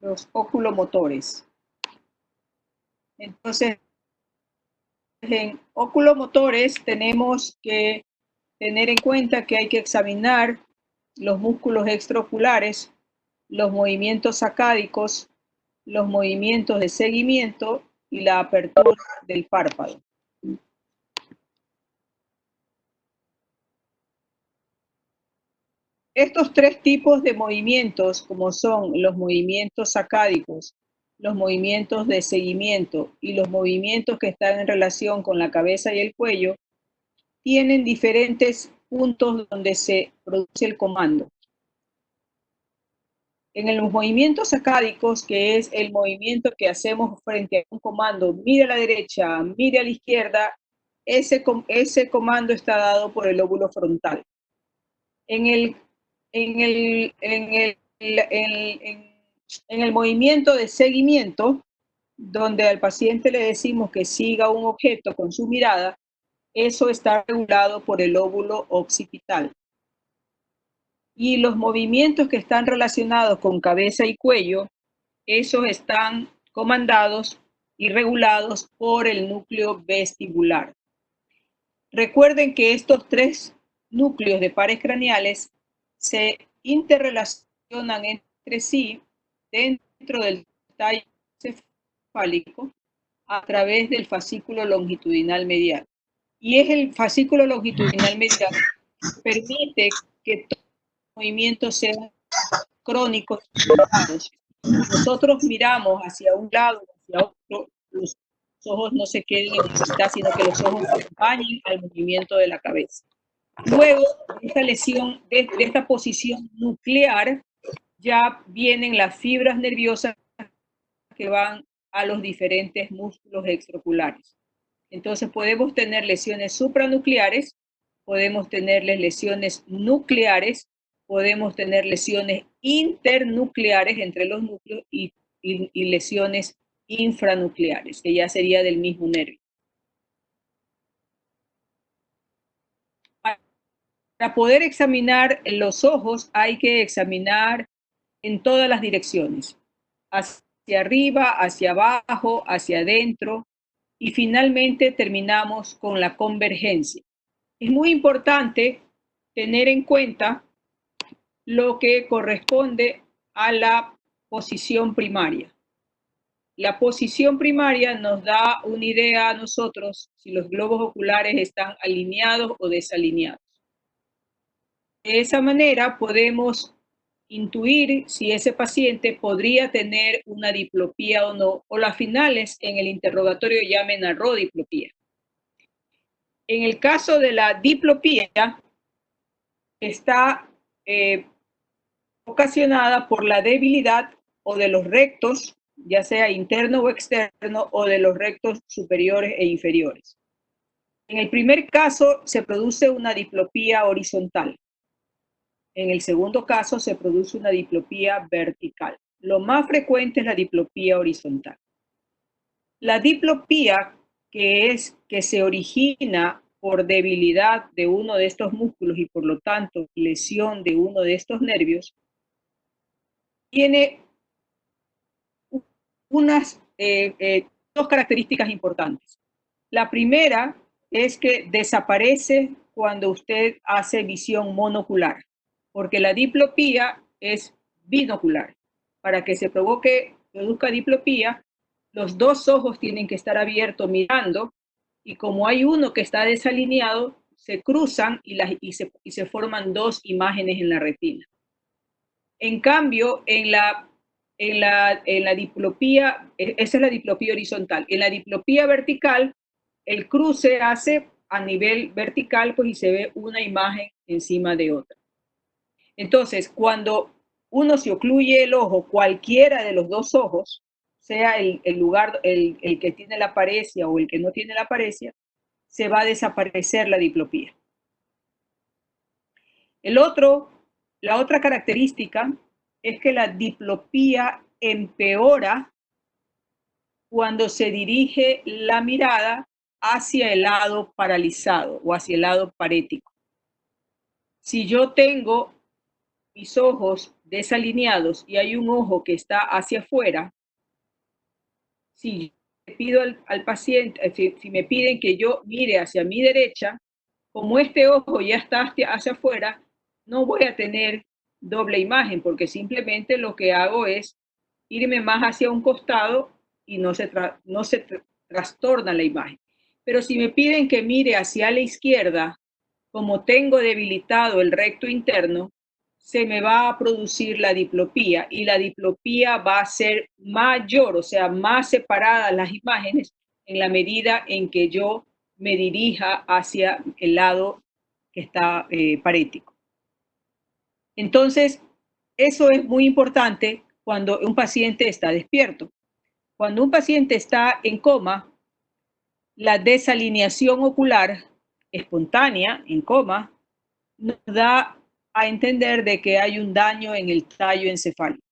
los oculomotores. Entonces, en oculomotores tenemos que tener en cuenta que hay que examinar los músculos extraoculares, los movimientos sacádicos, los movimientos de seguimiento y la apertura del párpado. Estos tres tipos de movimientos, como son los movimientos sacádicos, los movimientos de seguimiento y los movimientos que están en relación con la cabeza y el cuello, tienen diferentes puntos donde se produce el comando. En los movimientos sacádicos, que es el movimiento que hacemos frente a un comando, mire a la derecha, mire a la izquierda, ese comando está dado por el lóbulo frontal. En el movimiento de seguimiento, donde al paciente le decimos que siga un objeto con su mirada, eso está regulado por el lóbulo occipital. Y los movimientos que están relacionados con cabeza y cuello, esos están comandados y regulados por el núcleo vestibular. Recuerden que estos tres núcleos de pares craneales se interrelacionan entre sí dentro del tallo cefálico a través del fascículo longitudinal medial. Y es el fascículo longitudinal medial que permite que todos los movimientos sean crónicos y prolongados. Nosotros miramos hacia un lado o hacia otro, los ojos no se queden en mitad, sino que los ojos acompañen al movimiento de la cabeza. Luego de esta lesión, de esta posición nuclear, ya vienen las fibras nerviosas que van a los diferentes músculos extraoculares. Entonces podemos tener lesiones supranucleares, podemos tener lesiones nucleares, podemos tener lesiones internucleares entre los núcleos y lesiones infranucleares, que ya sería del mismo nervio. Para poder examinar los ojos hay que examinar en todas las direcciones, hacia arriba, hacia abajo, hacia adentro, y finalmente terminamos con la convergencia. Es muy importante tener en cuenta lo que corresponde a la posición primaria. La posición primaria nos da una idea a nosotros si los globos oculares están alineados o desalineados. De esa manera podemos intuir si ese paciente podría tener una diplopía o no, o las finales en el interrogatorio llamen a rodiplopía. En el caso de la diplopía, está ocasionada por la debilidad o de los rectos, ya sea interno o externo, o de los rectos superiores e inferiores. En el primer caso se produce una diplopía horizontal. En el segundo caso se produce una diplopía vertical. Lo más frecuente es la diplopía horizontal. La diplopía, que se origina por debilidad de uno de estos músculos y por lo tanto lesión de uno de estos nervios, tiene dos características importantes. La primera es que desaparece cuando usted hace visión monocular, porque la diplopía es binocular. Para que se produzca diplopía, los dos ojos tienen que estar abiertos mirando, y como hay uno que está desalineado, se cruzan y se forman dos imágenes en la retina. En cambio, en la diplopía, esa es la diplopía horizontal. En la diplopía vertical, el cruce hace a nivel vertical, pues, y se ve una imagen encima de otra. Entonces, cuando uno se ocluye el ojo, cualquiera de los dos ojos, sea el que tiene la paresia o el que no tiene la paresia, se va a desaparecer la diplopía. La otra característica es que la diplopía empeora cuando se dirige la mirada hacia el lado paralizado o hacia el lado parético. Si yo tengo mis ojos desalineados y hay un ojo que está hacia afuera, si le pido al paciente, si me piden que yo mire hacia mi derecha, como este ojo ya está hacia afuera, no voy a tener doble imagen, porque simplemente lo que hago es irme más hacia un costado y no se trastorna la imagen. Pero si me piden que mire hacia la izquierda, como tengo debilitado el recto interno, se me va a producir la diplopía y la diplopía va a ser mayor, o sea, más separadas las imágenes en la medida en que yo me dirija hacia el lado que está parético. Entonces, eso es muy importante cuando un paciente está despierto. Cuando un paciente está en coma, la desalineación ocular espontánea en coma nos da a entender de que hay un daño en el tallo encefálico.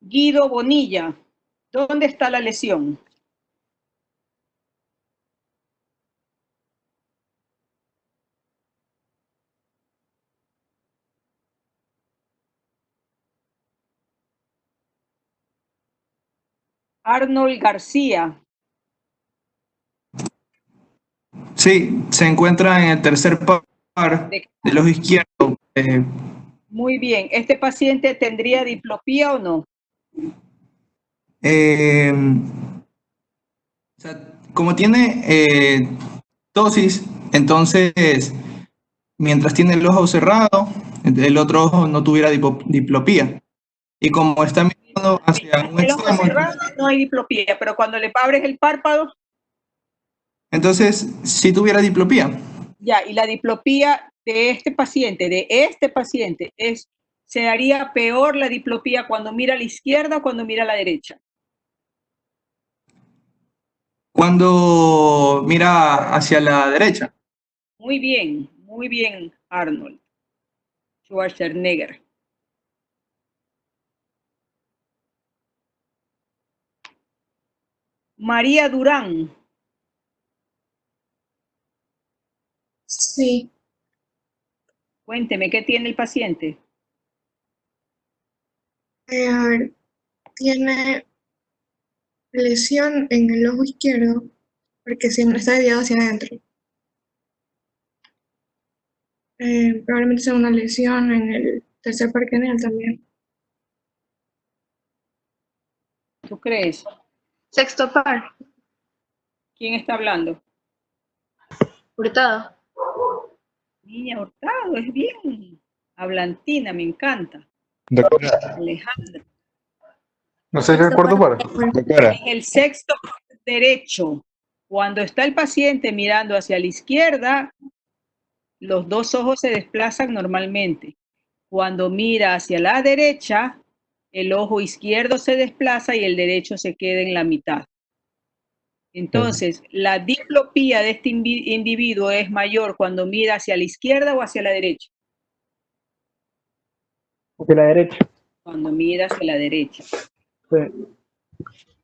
Guido Bonilla, ¿dónde está la lesión? Arnold García. Sí, se encuentra en el tercer par del ojo izquierdo. Muy bien. ¿Este paciente tendría diplopía o no? O sea, como tiene tosis, entonces, mientras tiene el ojo cerrado, el otro ojo no tuviera diplopía. Y como está mirando hacia un El ojo extremo, cerrado no hay diplopía, pero cuando le abres el párpado, entonces sí tuviera diplopía. ya, y la diplopía de este paciente, se haría peor la diplopía cuando mira a la izquierda o cuando mira a la derecha. Cuando mira hacia la derecha. Muy bien, Arnold Schwarzenegger. María Durán. Sí, Cuénteme, ¿qué tiene el paciente? a ver, tiene lesión en el ojo izquierdo porque siempre está desviado hacia adentro. Probablemente sea una lesión en el tercer par craneal también. ¿Tú crees? Sexto par, ¿Quién está hablando? Hurtado. Niña Hurtado, es bien. Hablantina, me encanta. Doctora, Alejandra. no sé si es el cuarto par. Doctora, En el sexto derecho, cuando está el paciente mirando hacia la izquierda, los dos ojos se desplazan normalmente. Cuando mira hacia la derecha, el ojo izquierdo se desplaza y el derecho se queda en la mitad. Entonces, la diplopía de este individuo es mayor cuando mira hacia la izquierda o hacia la derecha. Hacia la derecha. Cuando mira hacia la derecha. Sí.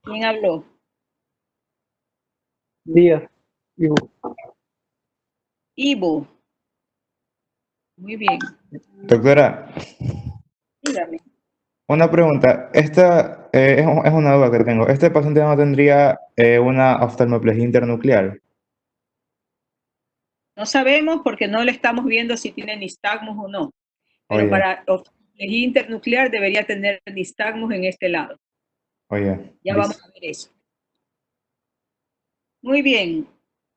¿Quién habló? Díaz. Ibu. Ivo. Muy bien. doctora, Dígame. una pregunta. Esta es una duda que tengo. ¿Este paciente no tendría una oftalmoplegia internuclear? No sabemos porque no le estamos viendo si tiene nistagmus o no. Pero Oye, para oftalmología internuclear debería tener nistagmus en este lado. oye. Ya vamos a ver eso. Muy bien.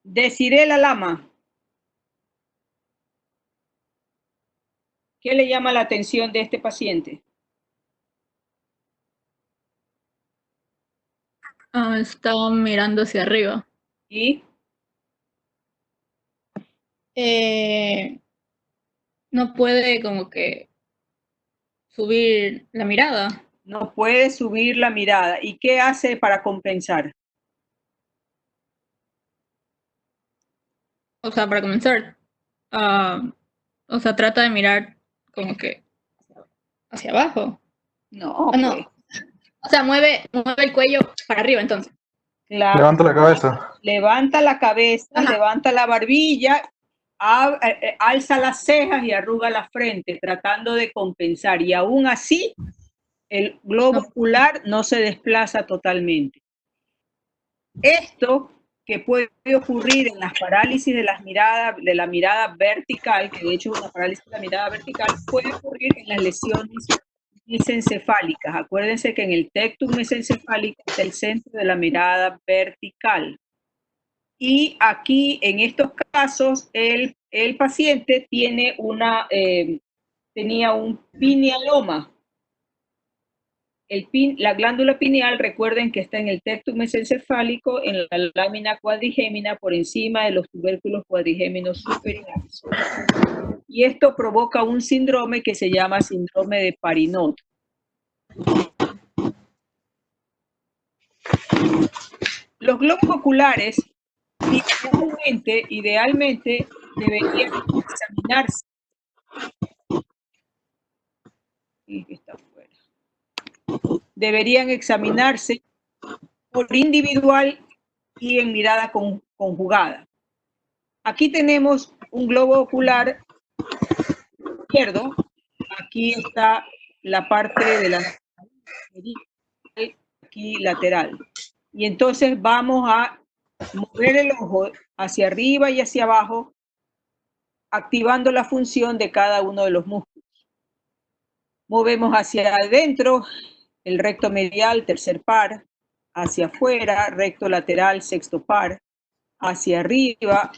Desiree la Lama. ¿Qué le llama la atención de este paciente? Estaba mirando hacia arriba. ¿Y? No puede como que subir la mirada. No puede subir la mirada. ¿Y qué hace para compensar? O sea, para comenzar, o sea, trata de mirar como que hacia abajo. No, Ah, no. pues. O sea, mueve el cuello para arriba entonces. Claro, Levanta la cabeza. levanta la cabeza, Ajá. levanta la barbilla, alza las cejas y arruga la frente, tratando de compensar. Y aún así, el globo No. ocular no se desplaza totalmente. Esto que puede ocurrir en las parálisis de la mirada vertical, que de hecho es una parálisis de la mirada vertical, puede ocurrir en las lesiones mesencefálicas. Acuérdense que en el tectum mesencefálico está el centro de la mirada vertical. Y aquí, en estos casos, el paciente tiene tenía un pinealoma. La glándula pineal, recuerden que está en el tectum mesencefálico, en la lámina cuadrigémina, por encima de los tubérculos cuadrigéminos superiores. Y esto provoca un síndrome que se llama síndrome de Parinot. Los globos oculares idealmente deberían examinarse. Está fuera. Deberían examinarse por individual y en mirada conjugada. Aquí tenemos un globo ocular izquierdo. Aquí está la parte de la aquí lateral. Y entonces vamos a mover el ojo hacia arriba y hacia abajo, activando la función de cada uno de los músculos. Movemos hacia adentro el recto medial, tercer par, hacia afuera, recto lateral, sexto par, hacia arriba,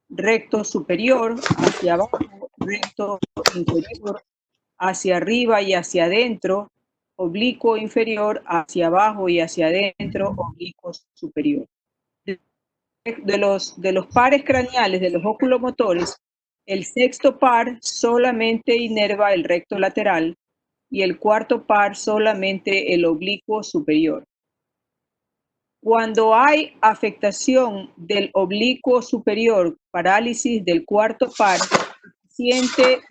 recto superior, hacia abajo, recto inferior, hacia arriba y hacia adentro, oblicuo inferior, hacia abajo y hacia adentro, oblicuo superior. De los pares craneales, de los oculomotores, el sexto par solamente inerva el recto lateral y el cuarto par solamente el oblicuo superior. Cuando hay afectación del oblicuo superior, parálisis del cuarto par, el paciente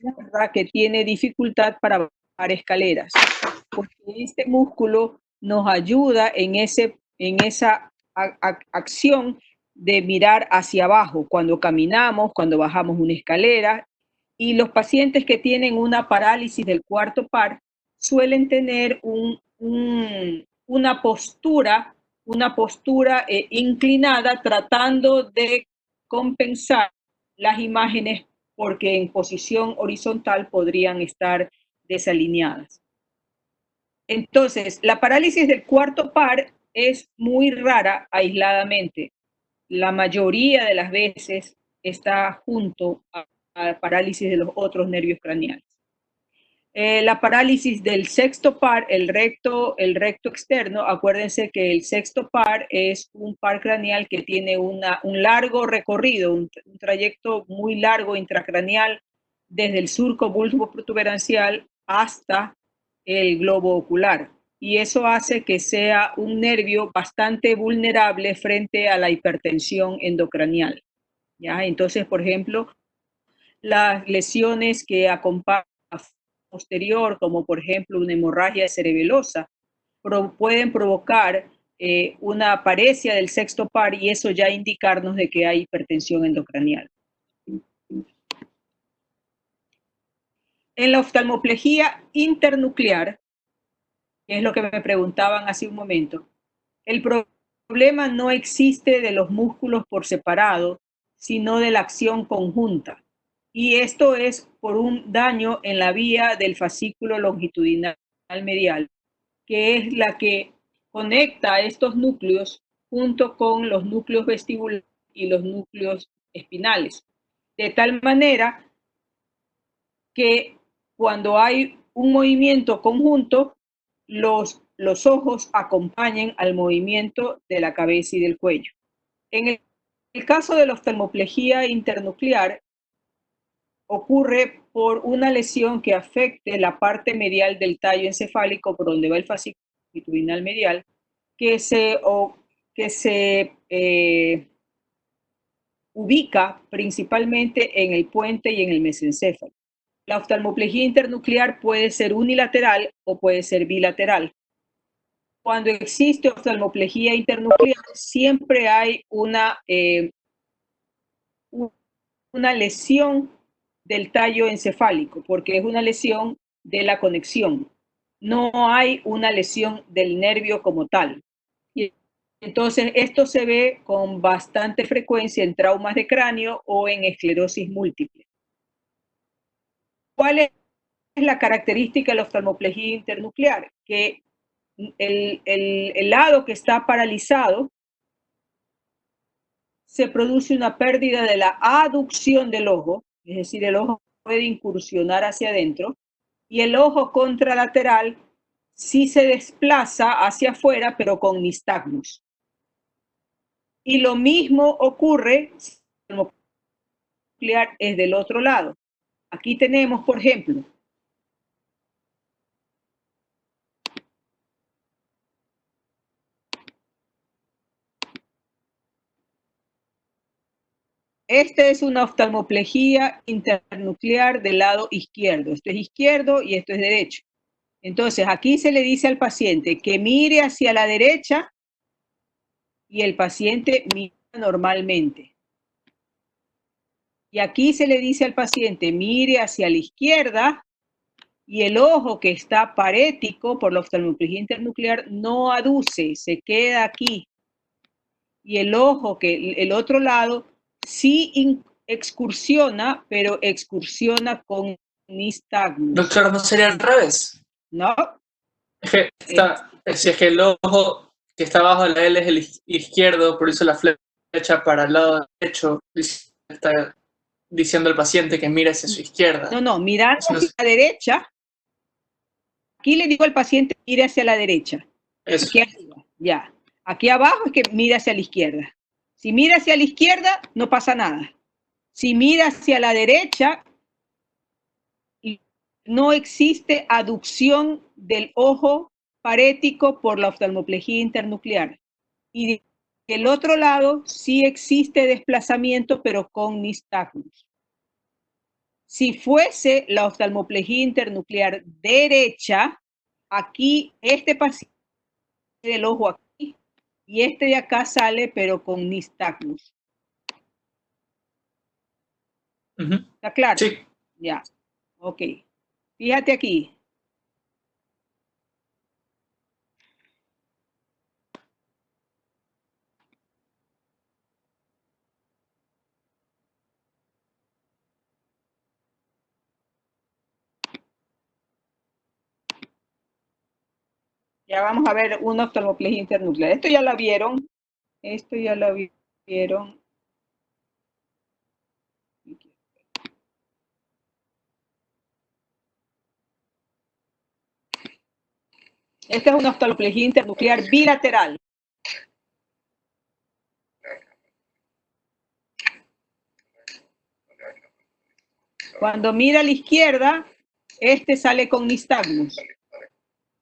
que tiene dificultad para bajar escaleras, porque este músculo nos ayuda en esa acción de mirar hacia abajo cuando caminamos, cuando bajamos una escalera. Y los pacientes que tienen una parálisis del cuarto par suelen tener una postura inclinada, tratando de compensar las imágenes, porque en posición horizontal podrían estar desalineadas. Entonces, la parálisis del cuarto par es muy rara aisladamente. La mayoría de las veces está junto a la parálisis de los otros nervios craneales. La parálisis del sexto par, el recto externo, acuérdense que el sexto par es un par craneal que tiene un largo recorrido, un trayecto muy largo intracraneal desde el surco bulbo protuberancial hasta el globo ocular. Y eso hace que sea un nervio bastante vulnerable frente a la hipertensión endocranial. ¿Ya? Entonces, por ejemplo, las lesiones que acompañan posterior, como por ejemplo una hemorragia cerebelosa, pueden provocar una paresia del sexto par, y eso ya indicarnos de que hay hipertensión endocranial. En la oftalmoplejía internuclear, que es lo que me preguntaban hace un momento, el problema no existe de los músculos por separado, sino de la acción conjunta. Y esto es por un daño en la vía del fascículo longitudinal medial, que es la que conecta a estos núcleos junto con los núcleos vestibulares y los núcleos espinales. De tal manera que cuando hay un movimiento conjunto, los ojos acompañan al movimiento de la cabeza y del cuello. En el caso de la oftalmoplejía internuclear, ocurre por una lesión que afecte la parte medial del tallo encefálico, por donde va el fascículo longitudinal medial, que se ubica principalmente en el puente y en el mesencéfalo. La oftalmoplejía internuclear puede ser unilateral o puede ser bilateral. cuando existe oftalmoplejía internuclear, siempre hay una lesión del tallo encefálico, porque es una lesión de la conexión. No hay una lesión del nervio como tal. Y entonces, esto se ve con bastante frecuencia en traumas de cráneo o en esclerosis múltiple. ¿Cuál es la característica de la oftalmoplejía internuclear? Que el lado que está paralizado se produce una pérdida de la aducción del ojo, es decir, el ojo puede incursionar hacia adentro, y el ojo contralateral sí se desplaza hacia afuera, pero con nistagmus. Y lo mismo ocurre si el nuclear es del otro lado. Aquí tenemos, por ejemplo, esta es una oftalmoplejía internuclear del lado izquierdo. Esto es izquierdo y esto es derecho. Entonces, aquí se le dice al paciente que mire hacia la derecha y el paciente mira normalmente. Y aquí se le dice al paciente mire hacia la izquierda y el ojo que está parético por la oftalmoplejía internuclear no aduce, se queda aquí. Y el ojo que el otro lado sí excursiona, pero excursiona con nistagmus. Doctor, ¿no sería al revés? ¿No? Es que si es que el ojo que está abajo de la L es el izquierdo, por eso la flecha para el lado derecho está diciendo al paciente que mire hacia su izquierda. No, mirar hacia la derecha. Aquí le digo al paciente mire hacia la derecha. Eso. Aquí arriba, ya. Aquí abajo es que mira hacia la izquierda. Si mira hacia la izquierda, no pasa nada. Si mira hacia la derecha, no existe aducción del ojo parético por la oftalmoplejía internuclear. Y del otro lado sí existe desplazamiento, pero con nistagmus. Si fuese la oftalmoplejía internuclear derecha, aquí este paciente del ojo aquí y este de acá sale, pero con nistagmus. ¿Está claro? Sí. Ya. Ok. Fíjate aquí. Ya vamos a ver una oftalmoplejía internuclear. Esto ya la vieron. Esto ya lo vieron. Esta es una oftalmoplejía internuclear bilateral. Cuando mira a la izquierda, este sale con nistagmus.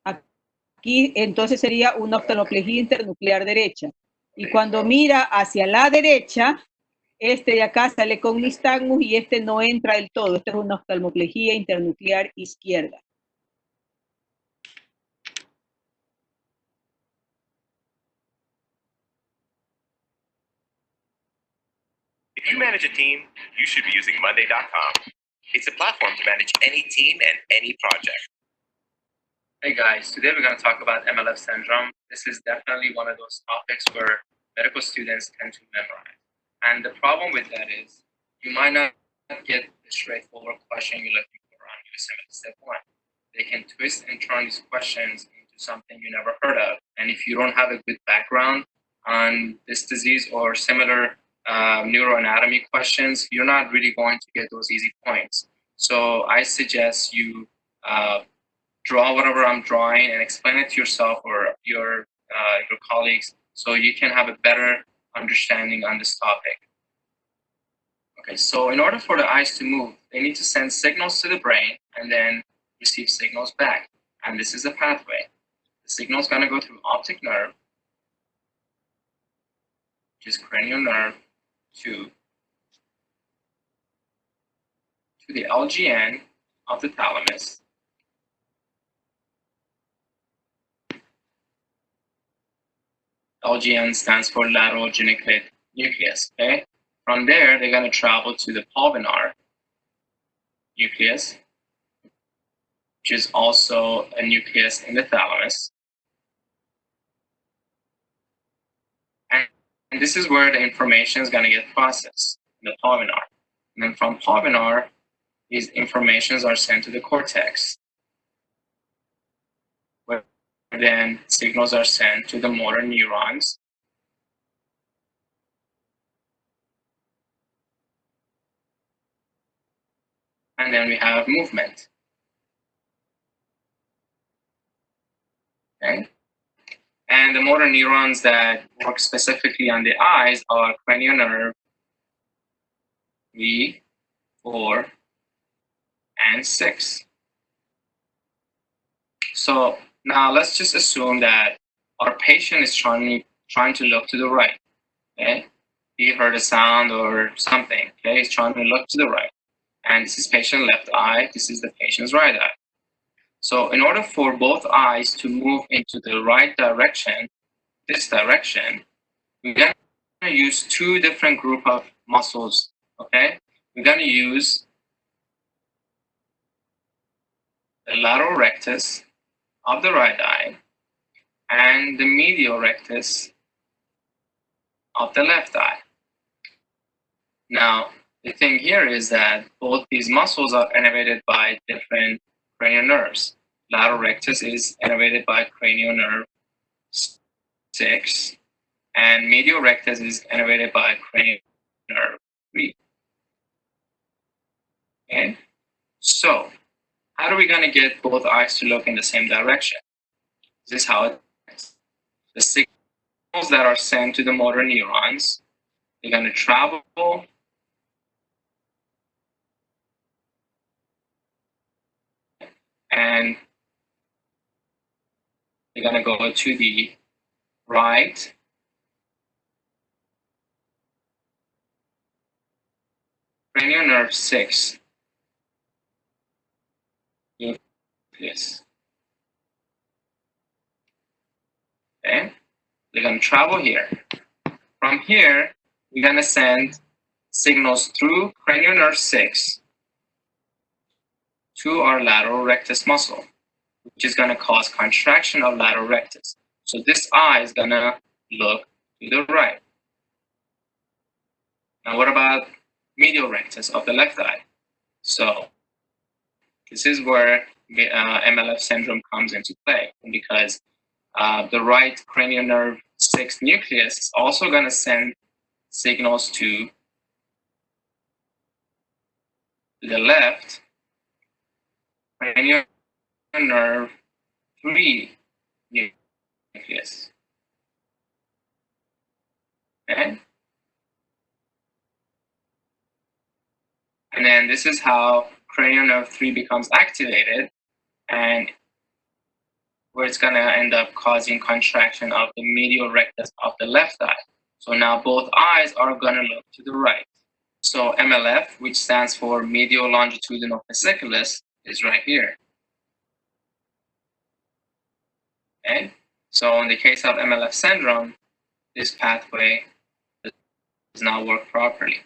Aquí entonces sería una oftalmoplejía internuclear derecha. Y cuando mira hacia la derecha, este de acá sale con nistagmus y este no entra del todo. Esta es una oftalmoplejía internuclear izquierda. If you manage a team, you should be using Monday.com. It's a platform to manage any team and any project. Hey guys, today we're going to talk about MLF syndrome. This is definitely one of those topics where medical students tend to memorize. And the problem with that is you might not get the straightforward question you're looking for on USMLE Step 1. They can twist and turn these questions into something you never heard of. And if you don't have a good background on this disease or similar neuroanatomy questions, you're not really going to get those easy points. So I suggest you draw whatever I'm drawing and explain it to yourself or your colleagues so you can have a better understanding on this topic. Okay, so in order for the eyes to move, they need to send signals to the brain and then receive signals back. And this is the pathway. The signal is going to go through optic nerve, which is cranial nerve 2, to the LGN of the thalamus, LGN stands for lateral geniculate nucleus, okay? From there, they're going to travel to the pulvinar nucleus, which is also a nucleus in the thalamus. And this is where the information is going to get processed in the pulvinar. And then from pulvinar, these informations are sent to the cortex, where then signals are sent to the motor neurons. And then we have movement. Okay? And the motor neurons that work specifically on the eyes are cranial nerve 3, 4, and 6. So now let's just assume that our patient is trying to look to the right. Okay? He heard a sound or something. Okay, he's trying to look to the right. And this is patient left eye, this is the patient's right eye. So in order for both eyes to move into the right direction, this direction, we're going to use two different group of muscles, okay? We're going to use the lateral rectus of the right eye and the medial rectus of the left eye. Now, the thing here is that both these muscles are innervated by different cranial nerves. Lateral rectus is innervated by cranial nerve 6, and medial rectus is innervated by cranial nerve 3. Okay? So, how are we going to get both eyes to look in the same direction? This is how it is. The signals that are sent to the motor neurons, they're going to travel and they're going to go to the right cranial nerve 6 nucleus. Okay, they're going to travel here. From here, we're going to send signals through cranial nerve 6 to our lateral rectus muscle, which is going to cause contraction of lateral rectus. So this eye is going to look to the right. Now what about medial rectus of the left eye? So this is where MLF syndrome comes into play, because the right cranial nerve 6 nucleus is also going to send signals to the left cranial nerve 3 nucleus. Okay? And then this is how cranial nerve 3 becomes activated, and where it's going to end up causing contraction of the medial rectus of the left eye. So now both eyes are going to look to the right. So MLF, which stands for medial longitudinal fasciculus, is right here. Okay? So in the case of MLF syndrome, this pathway does not work properly.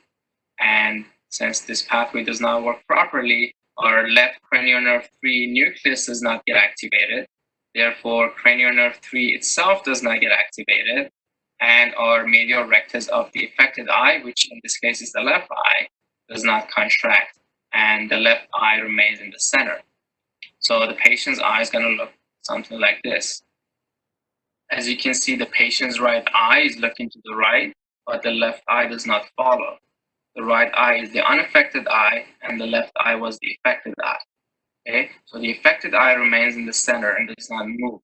And since this pathway does not work properly, our left cranial nerve 3 nucleus does not get activated. Therefore, cranial nerve 3 itself does not get activated, and our medial rectus of the affected eye, which in this case is the left eye, does not contract, and the left eye remains in the center. So the patient's eye is going to look something like this. As you can see, the patient's right eye is looking to the right, but the left eye does not follow. The right eye is the unaffected eye, and the left eye was the affected eye. Okay, so the affected eye remains in the center and does not move.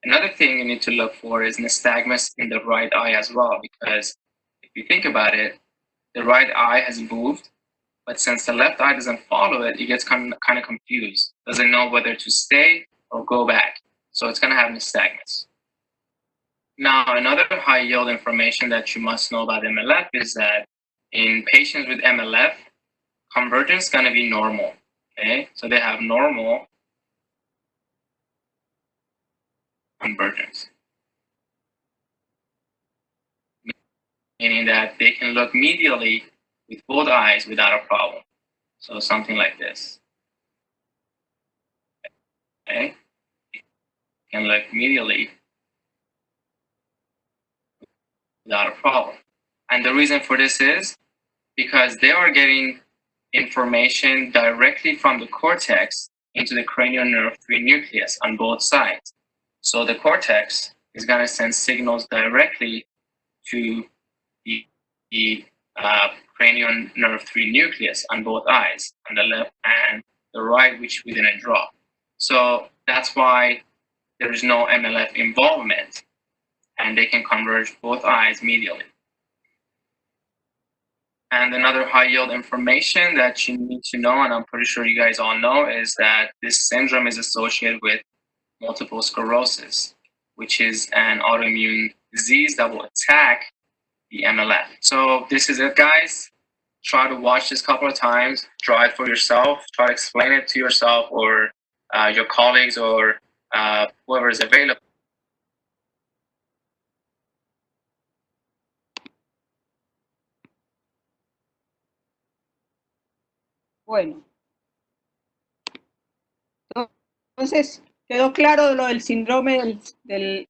Another thing you need to look for is nystagmus in the right eye as well, because if you think about it, the right eye has moved, but since the left eye doesn't follow it, it gets kind of confused. Doesn't know whether to stay or go back. So it's going to have nystagmus. Now, another high yield information that you must know about MLF is that in patients with MLF, convergence is going to be normal. Okay, so they have normal convergence. meaning that they can look medially with both eyes without a problem. So something like this. Okay, you can look medially without a problem. And the reason for this is because they are getting information directly from the cortex into the cranial nerve 3 nucleus on both sides. So the cortex is going to send signals directly to the cranial nerve 3 nucleus on both eyes, on the left and the right, which we didn't draw. So that's why there is no MLF involvement, and they can converge both eyes medially. And another high yield information that you need to know, and I'm pretty sure you guys all know, is that this syndrome is associated with multiple sclerosis, which is an autoimmune disease that will attack the MLF. So this is it, guys. Try to watch this a couple of times, draw it for yourself, try to explain it to yourself or your colleagues or whoever is available. Bueno. Entonces, ¿quedó claro lo del síndrome del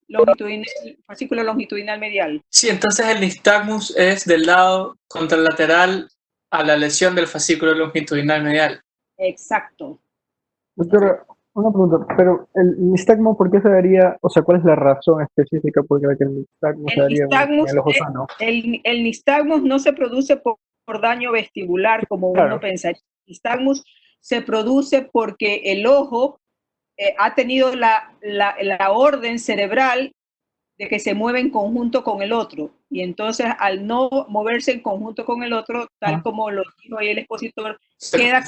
fascículo longitudinal medial? Sí, entonces el nistagmus es del lado contralateral a la lesión del fascículo longitudinal medial. Exacto. Doctora, una pregunta, pero el nistagmo, ¿por qué se daría, o sea, cuál es la razón específica por la que el nistagmo se daría en el ojo sano? El nistagmus no se produce por daño vestibular como uno pensaría. El nistagmus se produce porque el ojo ha tenido la orden cerebral de que se mueve en conjunto con el otro. Y entonces, al no moverse en conjunto con el otro, tal como lo dijo ahí el expositor, queda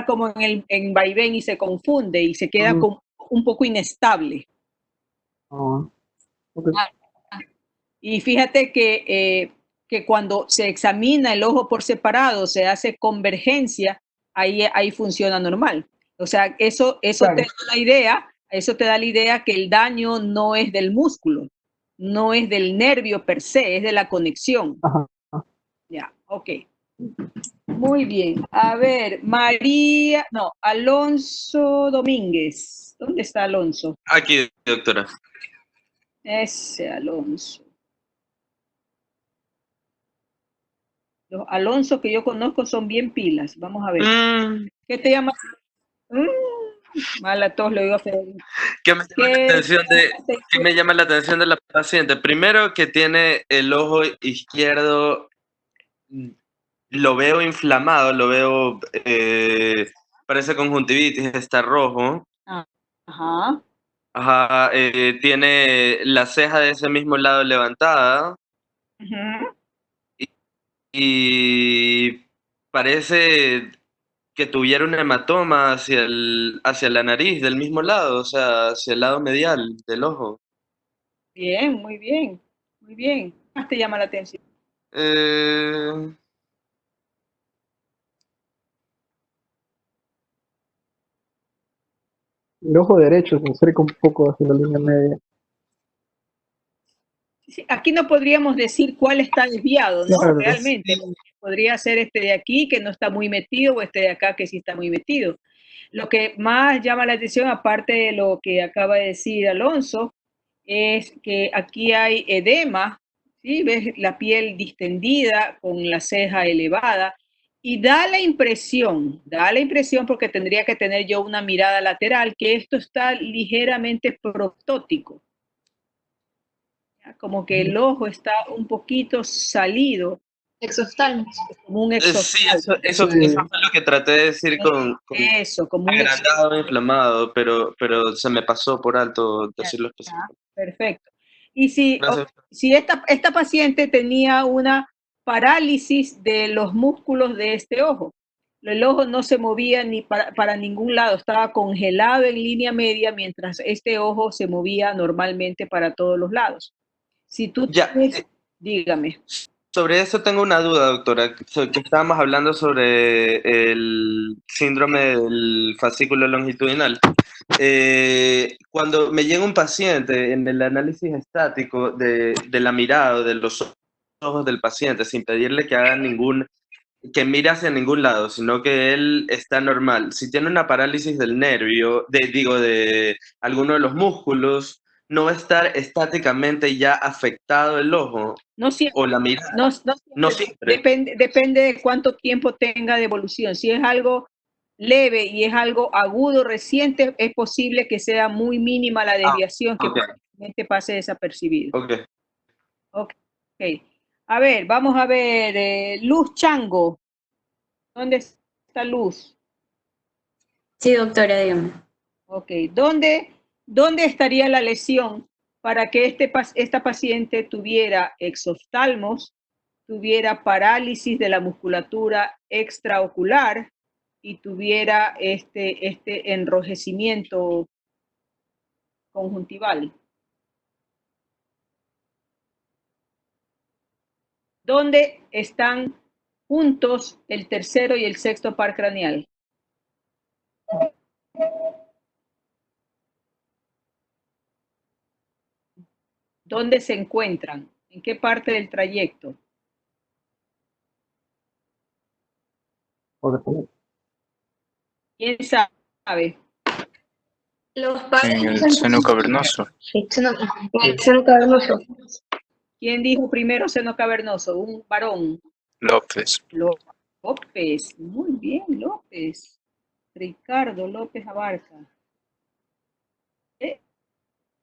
como en vaivén y se confunde y se queda como un poco inestable. Okay. Y fíjate que cuando se examina el ojo por separado, se hace convergencia, ahí funciona normal. O sea, eso claro. Te da la idea que el daño no es del músculo, no es del nervio per se, es de la conexión. Ajá. Ya, ok. Muy bien. A ver, Alonso Domínguez. ¿Dónde está Alonso? Aquí, doctora. Ese Alonso. Los Alonso que yo conozco son bien pilas. Vamos a ver. ¿Qué te llama? Mala tos, le digo a Federico. ¿Qué me llama la atención de la paciente? Primero, que tiene el ojo izquierdo, lo veo inflamado, lo veo, parece conjuntivitis, está rojo. Ajá. Ajá, tiene la ceja de ese mismo lado levantada. Y parece que tuviera un hematoma hacia la nariz del mismo lado, o sea, hacia el lado medial del ojo. Bien, muy bien, muy bien. ¿Qué más te llama la atención? El ojo derecho se acerca un poco hacia la línea media. Sí, aquí no podríamos decir cuál está desviado, ¿no? Claro, realmente. Sí. Podría ser este de aquí que no está muy metido o este de acá que sí está muy metido. Lo que más llama la atención, aparte de lo que acaba de decir Alonso, es que aquí hay edema, ¿sí? Ves la piel distendida con la ceja elevada y da la impresión porque tendría que tener yo una mirada lateral, que esto está ligeramente proptótico. Como que el ojo está un poquito salido. Exoftalmos. Como un exoftalmo. Sí, eso fue lo que traté de decir con como agrandado, inflamado, pero se me pasó por alto decirlo específico. Perfecto. Y si esta paciente tenía una parálisis de los músculos de este ojo, el ojo no se movía ni para ningún lado, estaba congelado en línea media mientras este ojo se movía normalmente para todos los lados. Si tú tienes, dígame. Sobre eso tengo una duda, doctora, que estábamos hablando sobre el síndrome del fascículo longitudinal. Cuando me llega un paciente en el análisis estático de la mirada, de los ojos del paciente, sin pedirle que haga que mire hacia ningún lado, sino que él está normal. Si tiene una parálisis del nervio, de alguno de los músculos, no va a estar estáticamente ya afectado el ojo No siempre. o la mirada. No siempre. Depende de cuánto tiempo tenga de evolución. Si es algo leve y es algo agudo, reciente, es posible que sea muy mínima la desviación, que probablemente pase desapercibido. Ok. A ver, vamos a ver. Luz Chango. ¿Dónde está Luz? Sí, doctora, dígame. Ok. ¿Dónde estaría la lesión para que esta paciente tuviera exoftalmos, tuviera parálisis de la musculatura extraocular y tuviera este enrojecimiento conjuntival? ¿Dónde están juntos el tercero y el sexto par craneal? ¿Dónde se encuentran? ¿En qué parte del trayecto? ¿Quién sabe? Los pares. En el seno cavernoso. Sí, seno cavernoso. ¿Quién dijo primero seno cavernoso? Un varón. López. López. Muy bien, López. Ricardo López Abarca.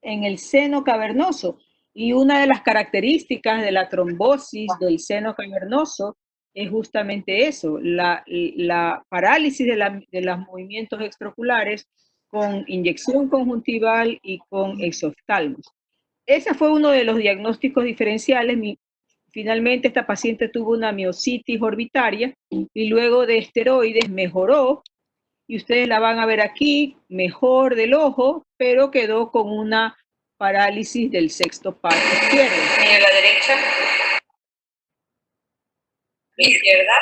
En el seno cavernoso. Y una de las características de la trombosis del seno cavernoso es justamente eso, la parálisis de los movimientos extraoculares con inyección conjuntival y con exoftalmos. Ese fue uno de los diagnósticos diferenciales. Finalmente esta paciente tuvo una miositis orbitaria y luego de esteroides mejoró, y ustedes la van a ver aquí, mejor del ojo, pero quedó con una parálisis del sexto par izquierdo. ¿Y en la derecha? ¿Izquierda?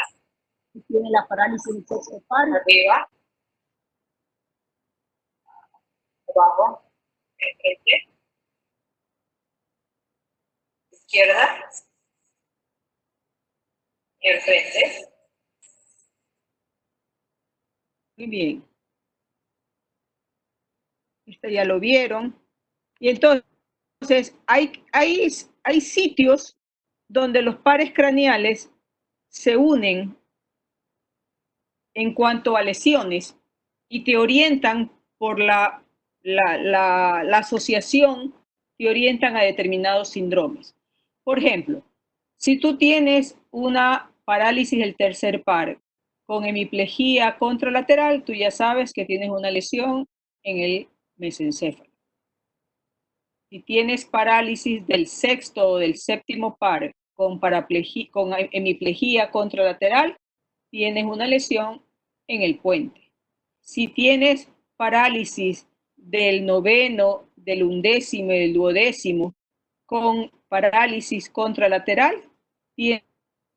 Tiene la parálisis del sexto par. Arriba. Abajo. Enfrente. Izquierda. Y enfrente. Muy bien. Este ya lo vieron. Y entonces hay sitios donde los pares craneales se unen en cuanto a lesiones y te orientan por la asociación, te orientan a determinados síndromes. Por ejemplo, si tú tienes una parálisis del tercer par con hemiplegia contralateral, tú ya sabes que tienes una lesión en el mesencéfalo. Si tienes parálisis del sexto o del séptimo par con hemiplegia contralateral, tienes una lesión en el puente. Si tienes parálisis del noveno, del undécimo y del duodécimo con parálisis contralateral, tienes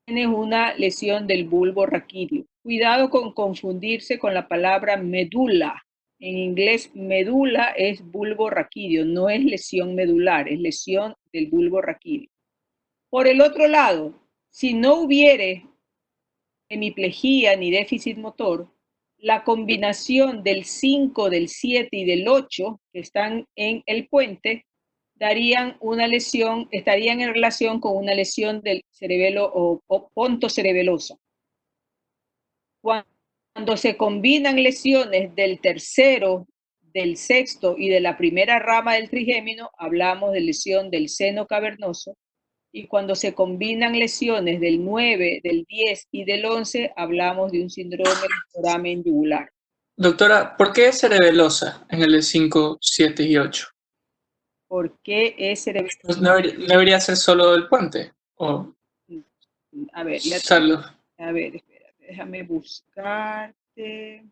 una lesión del bulbo raquídeo. Cuidado con confundirse con la palabra medula. En inglés, medula es bulbo raquídeo, no es lesión medular, es lesión del bulbo raquídeo. Por el otro lado, si no hubiere hemiplegia ni déficit motor, la combinación del 5, del 7 y del 8 que están en el puente darían una lesión, estarían en relación con una lesión del cerebelo o pontocerebelosa. Cuando se combinan lesiones del tercero, del sexto y de la primera rama del trigémino, hablamos de lesión del seno cavernoso. Y cuando se combinan lesiones del 9, del 10 y del 11, hablamos de un síndrome de foramen yugular. Doctora, ¿por qué es cerebelosa en el 5, 7 y 8? ¿Por qué es cerebelosa? Pues no debería ser solo el puente. A ver, a ver, espera, déjame buscarte.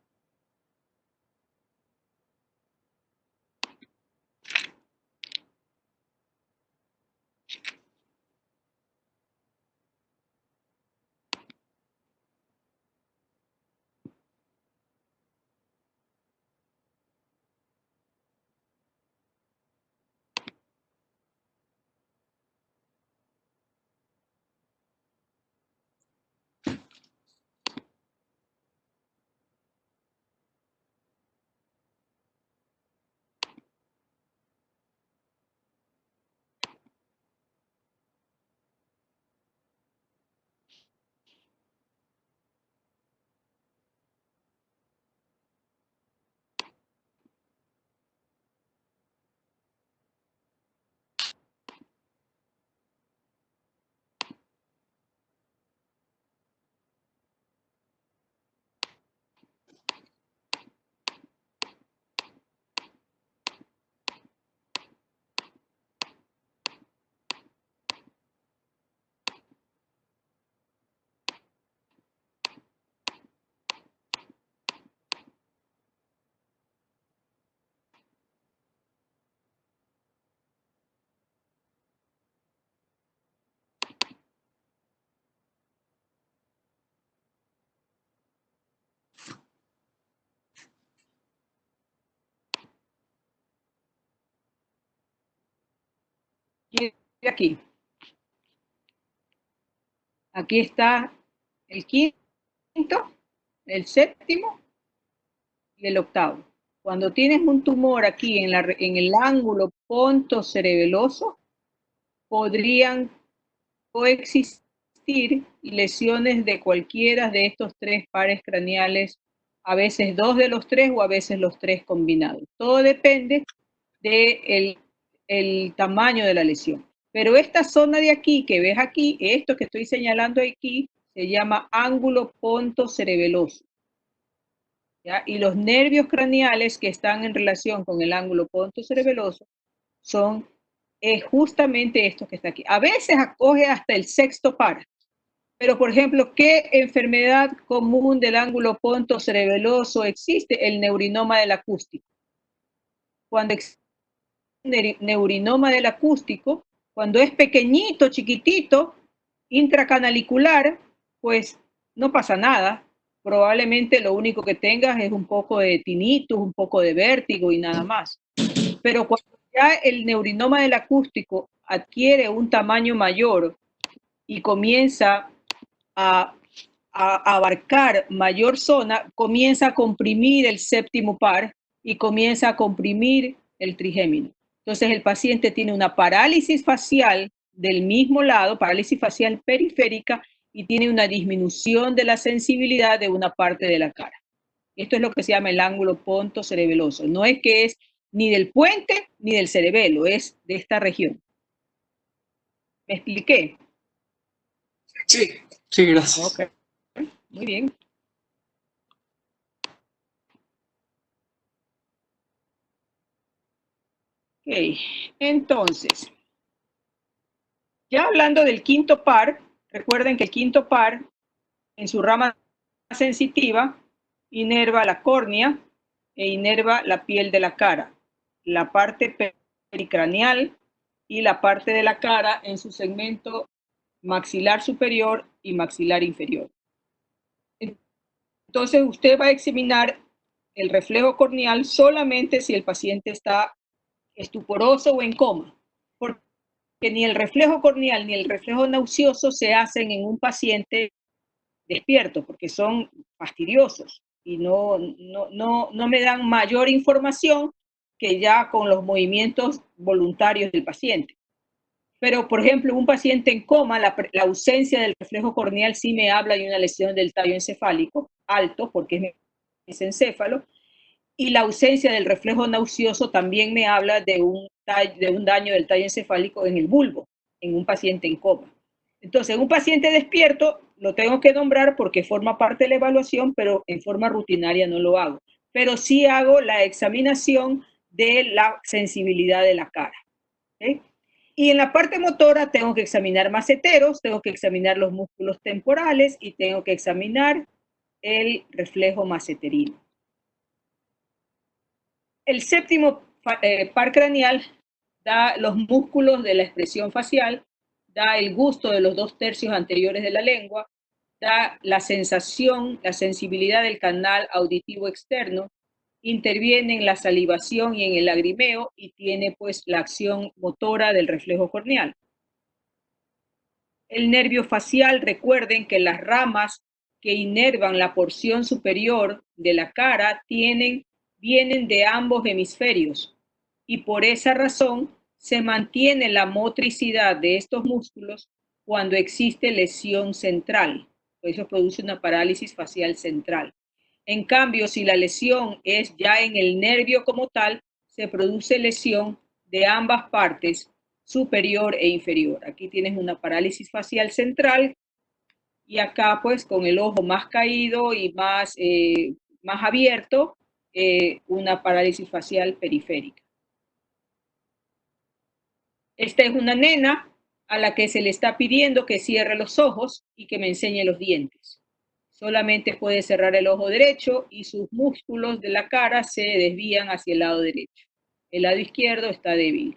Mire aquí. Aquí está el quinto, el séptimo y el octavo. Cuando tienes un tumor aquí en el ángulo pontocerebeloso, podrían coexistir lesiones de cualquiera de estos tres pares craneales, a veces 2 de los 3 o a veces los 3 combinados. Todo depende del tamaño de la lesión. Pero esta zona de aquí, que ves aquí, esto que estoy señalando aquí, se llama ángulo pontocerebeloso. ¿Ya? Y los nervios craneales que están en relación con el ángulo pontocerebeloso son justamente esto que está aquí. A veces acoge hasta el sexto par. Pero, por ejemplo, ¿qué enfermedad común del ángulo pontocerebeloso existe? El neurinoma del acústico. Cuando existe el neurinoma del acústico, cuando es pequeñito, chiquitito, intracanalicular, pues no pasa nada. Probablemente lo único que tengas es un poco de tinnitus, un poco de vértigo y nada más. Pero cuando ya el neurinoma del acústico adquiere un tamaño mayor y comienza a abarcar mayor zona, comienza a comprimir el séptimo par y comienza a comprimir el trigémino. Entonces el paciente tiene una parálisis facial del mismo lado, parálisis facial periférica, y tiene una disminución de la sensibilidad de una parte de la cara. Esto es lo que se llama el ángulo pontocerebeloso. No es que es ni del puente ni del cerebelo, es de esta región. ¿Me expliqué? Sí, sí, gracias. Ok, muy bien. Ok, entonces, ya hablando del quinto par, recuerden que el quinto par, en su rama sensitiva, inerva la córnea e inerva la piel de la cara, la parte pericranial y la parte de la cara en su segmento maxilar superior y maxilar inferior. Entonces, usted va a examinar el reflejo corneal solamente si el paciente está estuporoso o en coma, porque ni el reflejo corneal ni el reflejo nauseoso se hacen en un paciente despierto, porque son fastidiosos y no me dan mayor información que ya con los movimientos voluntarios del paciente. Pero, por ejemplo, un paciente en coma, la ausencia del reflejo corneal sí me habla de una lesión del tallo encefálico alto, porque es mesencéfalo, y la ausencia del reflejo nauseoso también me habla de un daño del tallo encefálico en el bulbo, en un paciente en coma. Entonces, un paciente despierto lo tengo que nombrar porque forma parte de la evaluación, pero en forma rutinaria no lo hago. Pero sí hago la examinación de la sensibilidad de la cara. ¿Okay? Y en la parte motora tengo que examinar maceteros, tengo que examinar los músculos temporales y tengo que examinar el reflejo maceterino. El séptimo par craneal da los músculos de la expresión facial, da el gusto de los 2/3 anteriores de la lengua, da la sensación, la sensibilidad del canal auditivo externo, interviene en la salivación y en el lagrimeo y tiene pues la acción motora del reflejo corneal. El nervio facial, recuerden que las ramas que inervan la porción superior de la cara vienen de ambos hemisferios y por esa razón se mantiene la motricidad de estos músculos cuando existe lesión central. Por eso produce una parálisis facial central. En cambio, si la lesión es ya en el nervio como tal, se produce lesión de ambas partes, superior e inferior. Aquí tienes una parálisis facial central y acá pues con el ojo más caído y más abierto, una parálisis facial periférica. Esta es una nena a la que se le está pidiendo que cierre los ojos y que me enseñe los dientes. Solamente puede cerrar el ojo derecho y sus músculos de la cara se desvían hacia el lado derecho. El lado izquierdo está débil.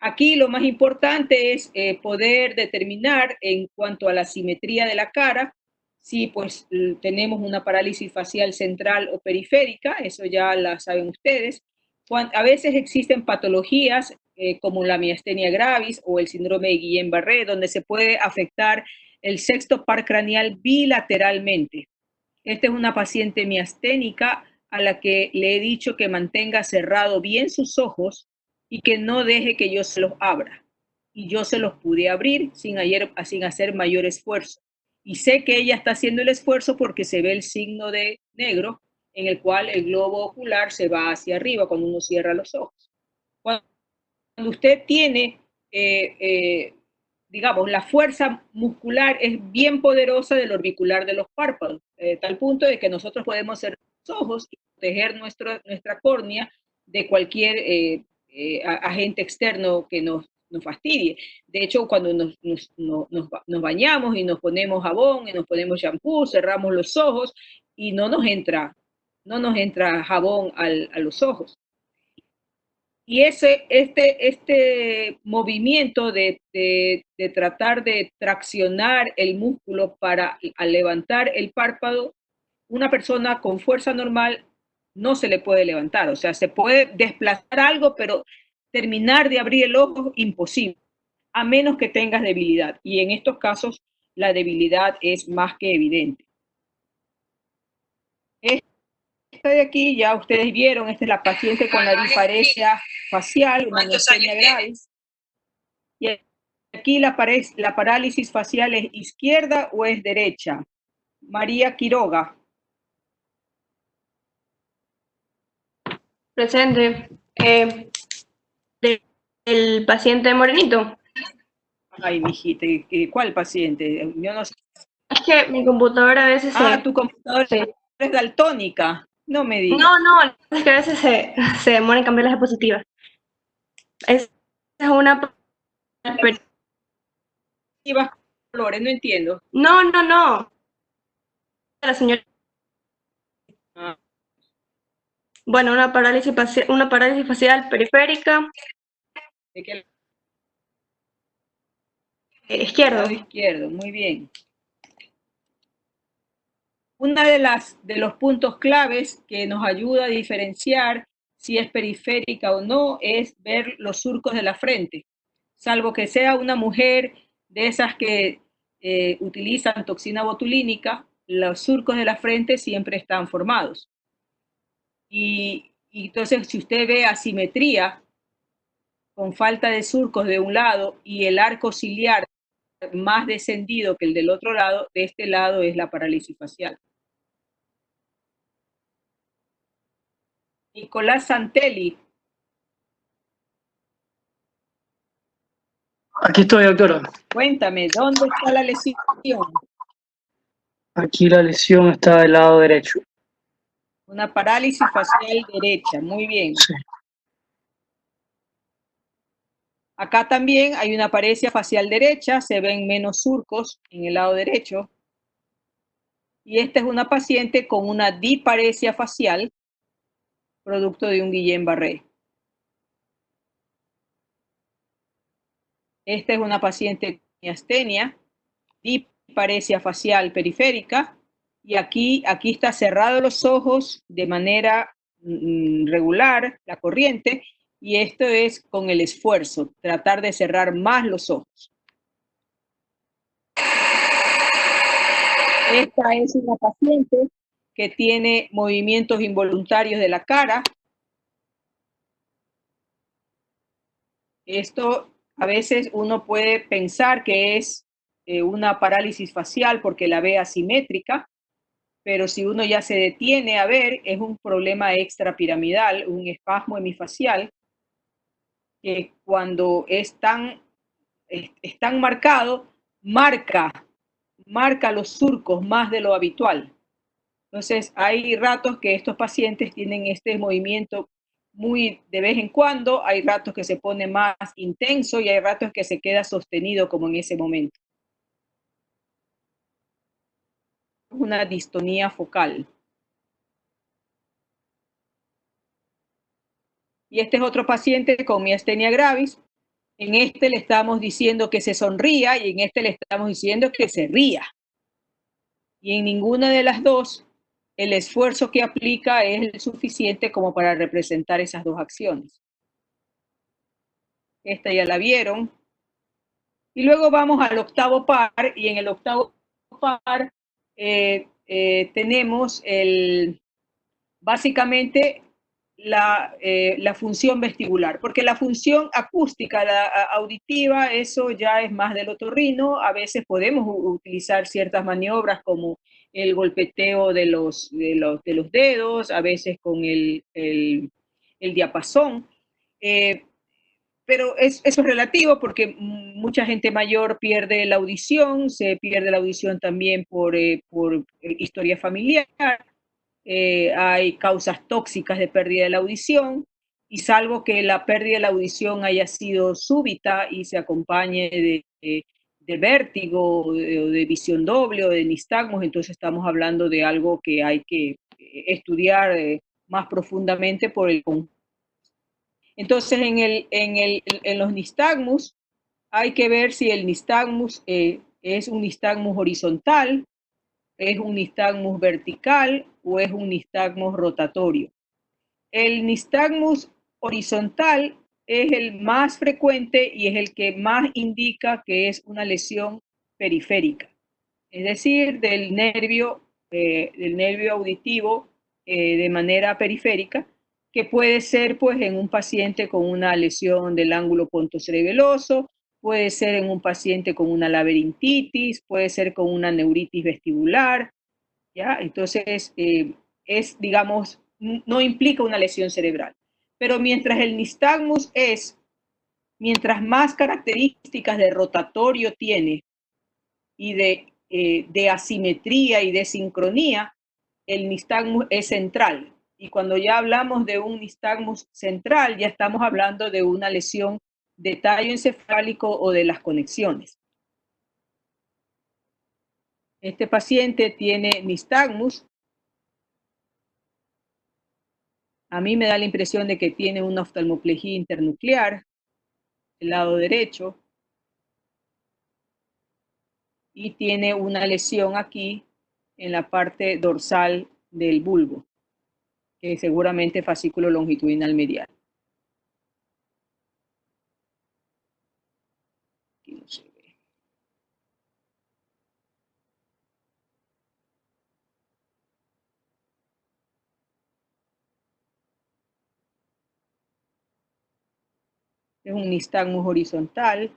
Aquí lo más importante es poder determinar en cuanto a la simetría de la cara, si pues tenemos una parálisis facial central o periférica, eso ya la saben ustedes, A veces existen patologías como la miastenia gravis o el síndrome de Guillain-Barré, donde se puede afectar el sexto par craneal bilateralmente. Esta es una paciente miasténica a la que le he dicho que mantenga cerrado bien sus ojos y que no deje que yo se los abra. Y yo se los pude abrir sin hacer mayor esfuerzo. Y sé que ella está haciendo el esfuerzo porque se ve el signo de negro en el cual el globo ocular se va hacia arriba cuando uno cierra los ojos. Cuando usted tiene, digamos, la fuerza muscular es bien poderosa del orbicular de los párpados, tal punto de que nosotros podemos cerrar los ojos y proteger nuestra córnea de cualquier agente externo que nos fastidie. De hecho, cuando nos bañamos y nos ponemos jabón y nos ponemos shampoo, cerramos los ojos y no nos entra jabón a los ojos. Y este movimiento de tratar de traccionar el músculo al levantar el párpado, una persona con fuerza normal no se le puede levantar. O sea, se puede desplazar algo, pero terminar de abrir el ojo, imposible, a menos que tengas debilidad. Y en estos casos, la debilidad es más que evidente. Esta de aquí, ya ustedes vieron, esta es la paciente con la disparesia facial, una miastenia gravis. Y aquí la parálisis facial es izquierda o es derecha. María Quiroga. Presente. El paciente morenito. Ay, mijita, ¿cuál paciente? Yo no sé. Es que mi computadora a veces tu computadora es daltónica. No me digas. No, es que a veces se demora en cambiar las diapositivas. Es una... colores, no entiendo. No. La señora... Bueno, una parálisis facial periférica. ¿De qué? Izquierdo. Izquierdo, muy bien. Una de los puntos claves que nos ayuda a diferenciar si es periférica o no es ver los surcos de la frente, salvo que sea una mujer de esas que utilizan toxina botulínica, los surcos de la frente siempre están formados. Y entonces, si usted ve asimetría con falta de surcos de un lado y el arco ciliar más descendido que el del otro lado, de este lado es la parálisis facial. Nicolás Santelli. Aquí estoy, doctora. Cuéntame, ¿dónde está la lesión? Aquí la lesión está del lado derecho. Una parálisis facial derecha, muy bien. Sí. Acá también hay una paresia facial derecha, se ven menos surcos en el lado derecho. Y esta es una paciente con una disparesia facial, producto de un Guillain-Barré. Esta es una paciente con miastenia, disparesia facial periférica, y aquí está cerrado los ojos de manera regular, la corriente, y esto es con el esfuerzo, tratar de cerrar más los ojos. Esta es una paciente que tiene movimientos involuntarios de la cara. Esto a veces uno puede pensar que es una parálisis facial porque la ve asimétrica, pero si uno ya se detiene a ver, es un problema extrapiramidal, un espasmo hemifacial, que cuando es tan marcado, marca los surcos más de lo habitual. Entonces, hay ratos que estos pacientes tienen este movimiento muy de vez en cuando, hay ratos que se pone más intenso y hay ratos que se queda sostenido como en ese momento. Una distonía focal. Y este es otro paciente con miastenia gravis. En este le estamos diciendo que se sonría y en este le estamos diciendo que se ría. Y en ninguna de las dos el esfuerzo que aplica es el suficiente como para representar esas dos acciones. Esta ya la vieron. Y luego vamos al octavo par, y en el octavo par tenemos básicamente la función vestibular, porque la función acústica, la auditiva, eso ya es más del otorrino. A veces podemos utilizar ciertas maniobras como el golpeteo de los dedos, a veces con el diapasón. Pero eso es relativo porque mucha gente mayor pierde la audición, se pierde la audición también por historia familiar. Hay causas tóxicas de pérdida de la audición, y salvo que la pérdida de la audición haya sido súbita y se acompañe de vértigo, o de visión doble o de nistagmos, entonces estamos hablando de algo que hay que estudiar más profundamente por el conjunto. Entonces, en los nistagmus hay que ver si el nistagmus es un nistagmus horizontal, es un nistagmus vertical o es un nistagmus rotatorio. El nistagmus horizontal es el más frecuente y es el que más indica que es una lesión periférica, es decir, del nervio auditivo de manera periférica, que puede ser pues en un paciente con una lesión del ángulo pontocerebeloso, puede ser en un paciente con una laberintitis, puede ser con una neuritis vestibular, ¿ya? Entonces, digamos, no implica una lesión cerebral. Pero mientras el nistagmus mientras más características de rotatorio tiene y de asimetría y de sincronía, el nistagmus es central. Y cuando ya hablamos de un nistagmus central, ya estamos hablando de una lesión de tallo encefálico o de las conexiones. Este paciente tiene nistagmus. A mí me da la impresión de que tiene una oftalmoplejía internuclear, el lado derecho, y tiene una lesión aquí en la parte dorsal del bulbo, que es seguramente fascículo longitudinal medial. Aquí no se ve. Es un nistagmus horizontal.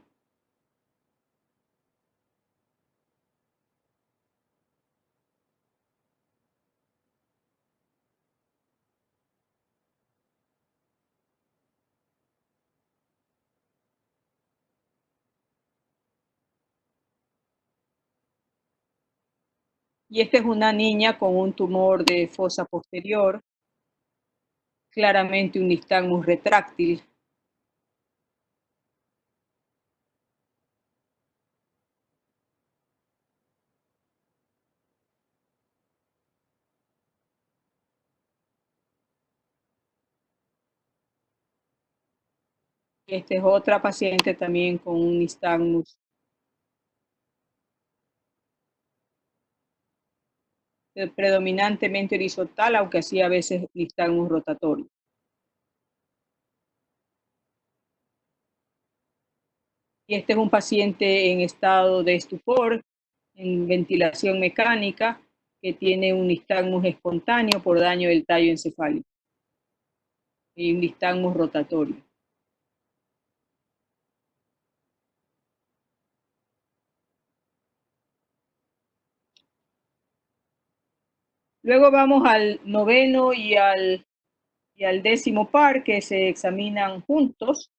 Y esta es una niña con un tumor de fosa posterior, claramente un nistagmus retráctil. Esta es otra paciente también con un nistagmus predominantemente horizontal, aunque así a veces nistagmus rotatorio. Y este es un paciente en estado de estupor, en ventilación mecánica, que tiene un nistagmus espontáneo por daño del tallo encefálico y un nistagmus rotatorio. Luego vamos al noveno y al décimo par, que se examinan juntos.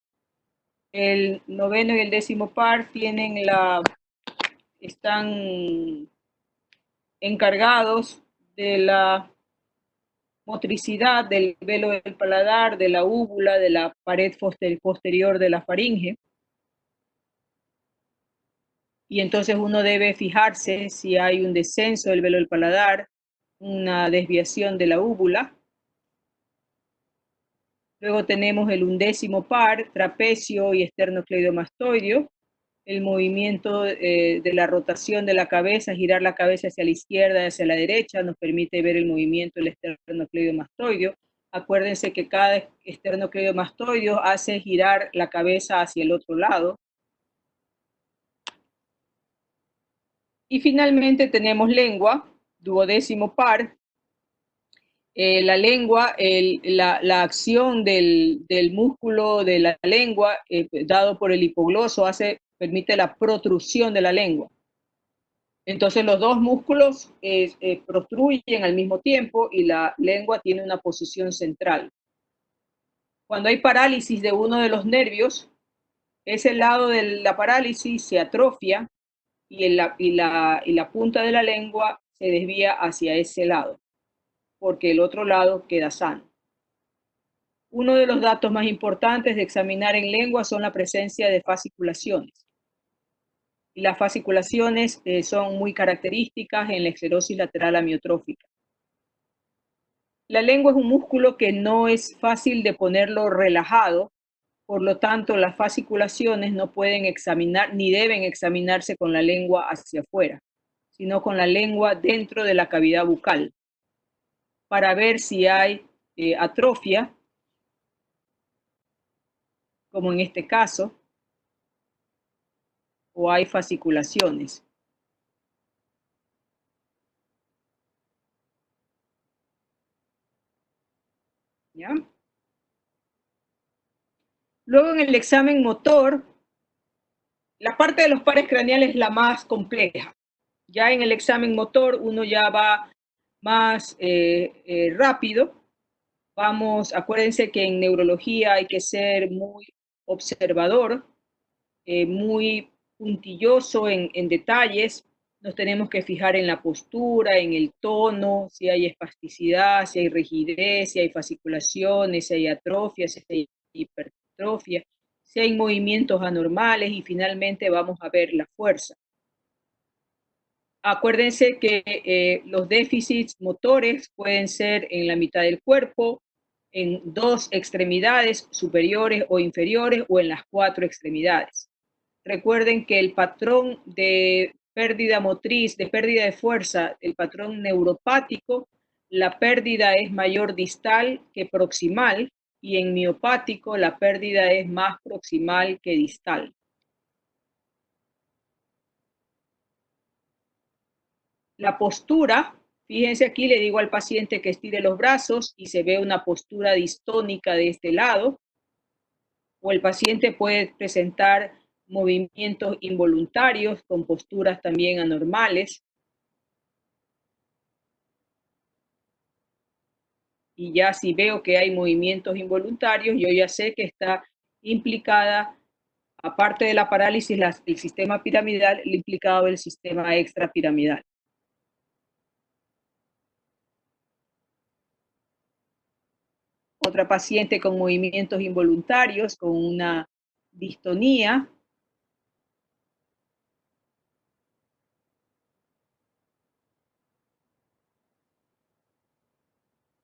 El noveno y el décimo par están encargados de la motricidad del velo del paladar, de la úvula, de la pared posterior de la faringe. Y entonces uno debe fijarse si hay un descenso del velo del paladar, una desviación de la úvula. Luego tenemos el undécimo par, trapecio y esternocleidomastoideo. el movimiento de la rotación de la cabeza, girar la cabeza hacia la izquierda, hacia la derecha, nos permite ver el movimiento del esternocleidomastoideo. Acuérdense que cada esternocleidomastoideo hace girar la cabeza hacia el otro lado. Y finalmente tenemos lengua, duodécimo par. La lengua, la acción del músculo de la lengua dado por el hipogloso permite la protrusión de la lengua. Entonces los dos músculos protruyen al mismo tiempo y la lengua tiene una posición central. Cuando hay parálisis de uno de los nervios, ese lado de la parálisis se atrofia y la punta de la lengua se desvía hacia ese lado, porque el otro lado queda sano. Uno de los datos más importantes de examinar en lengua son la presencia de fasciculaciones. Y las fasciculaciones son muy características en la esclerosis lateral amiotrófica. La lengua es un músculo que no es fácil de ponerlo relajado, por lo tanto las fasciculaciones no pueden examinar ni deben examinarse con la lengua hacia afuera, sino con la lengua dentro de la cavidad bucal, para ver si hay atrofia, como en este caso, o hay fasciculaciones. ¿Ya? Luego en el examen motor, la parte de los pares craneales es la más compleja. Ya en el examen motor uno ya va más rápido. Acuérdense que en neurología hay que ser muy observador, muy puntilloso en detalles. Nos tenemos que fijar en la postura, en el tono, si hay espasticidad, si hay rigidez, si hay fasciculaciones, si hay atrofia, si hay hipertrofia, si hay movimientos anormales y finalmente vamos a ver la fuerza. Acuérdense que los déficits motores pueden ser en la mitad del cuerpo, en dos extremidades superiores o inferiores o en las cuatro extremidades. Recuerden que el patrón de pérdida motriz, de pérdida de fuerza, el patrón neuropático, la pérdida es mayor distal que proximal y en miopático la pérdida es más proximal que distal. La postura, fíjense aquí, le digo al paciente que estire los brazos y se ve una postura distónica de este lado, o el paciente puede presentar movimientos involuntarios con posturas también anormales. Y ya si veo que hay movimientos involuntarios, yo ya sé que está implicada, aparte de la parálisis, el sistema piramidal, el implicado el sistema extrapiramidal. Otra paciente con movimientos involuntarios, con una distonía.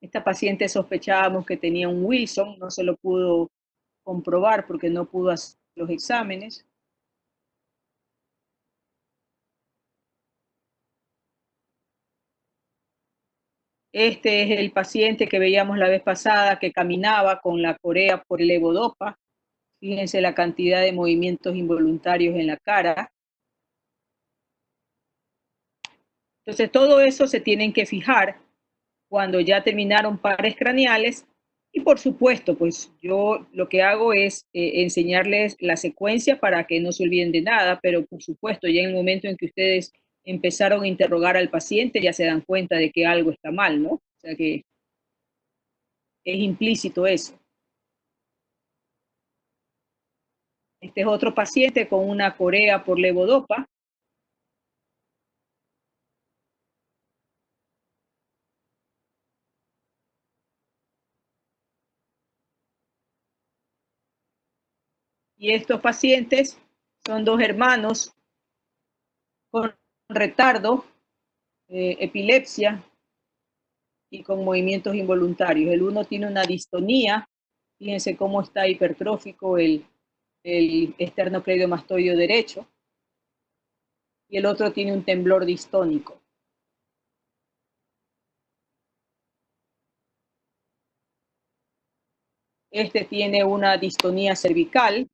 Esta paciente sospechábamos que tenía un Wilson, no se lo pudo comprobar porque no pudo hacer los exámenes. Este es el paciente que veíamos la vez pasada que caminaba con la corea por levodopa. Fíjense la cantidad de movimientos involuntarios en la cara. Entonces todo eso se tienen que fijar cuando ya terminaron pares craneales. Y por supuesto, pues yo lo que hago es enseñarles la secuencia para que no se olviden de nada, pero por supuesto ya en el momento en que ustedes empezaron a interrogar al paciente ya se dan cuenta de que algo está mal, ¿no? O sea que es implícito eso. Este es otro paciente con una corea por levodopa. Y estos pacientes son dos hermanos con retardo, epilepsia y con movimientos involuntarios. El uno tiene una distonía, fíjense cómo está hipertrófico el el esternocleidomastoideo derecho, y el otro tiene un temblor distónico. Este tiene una distonía cervical.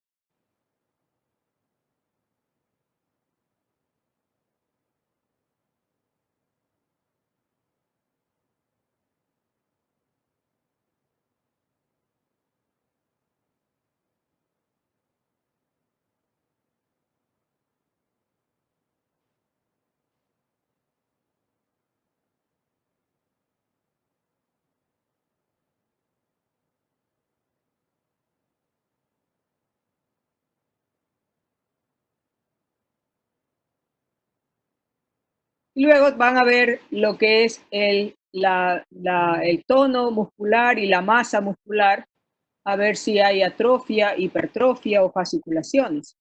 Y luego van a ver lo que es el tono muscular y la masa muscular, a ver si hay atrofia, hipertrofia o fasciculaciones.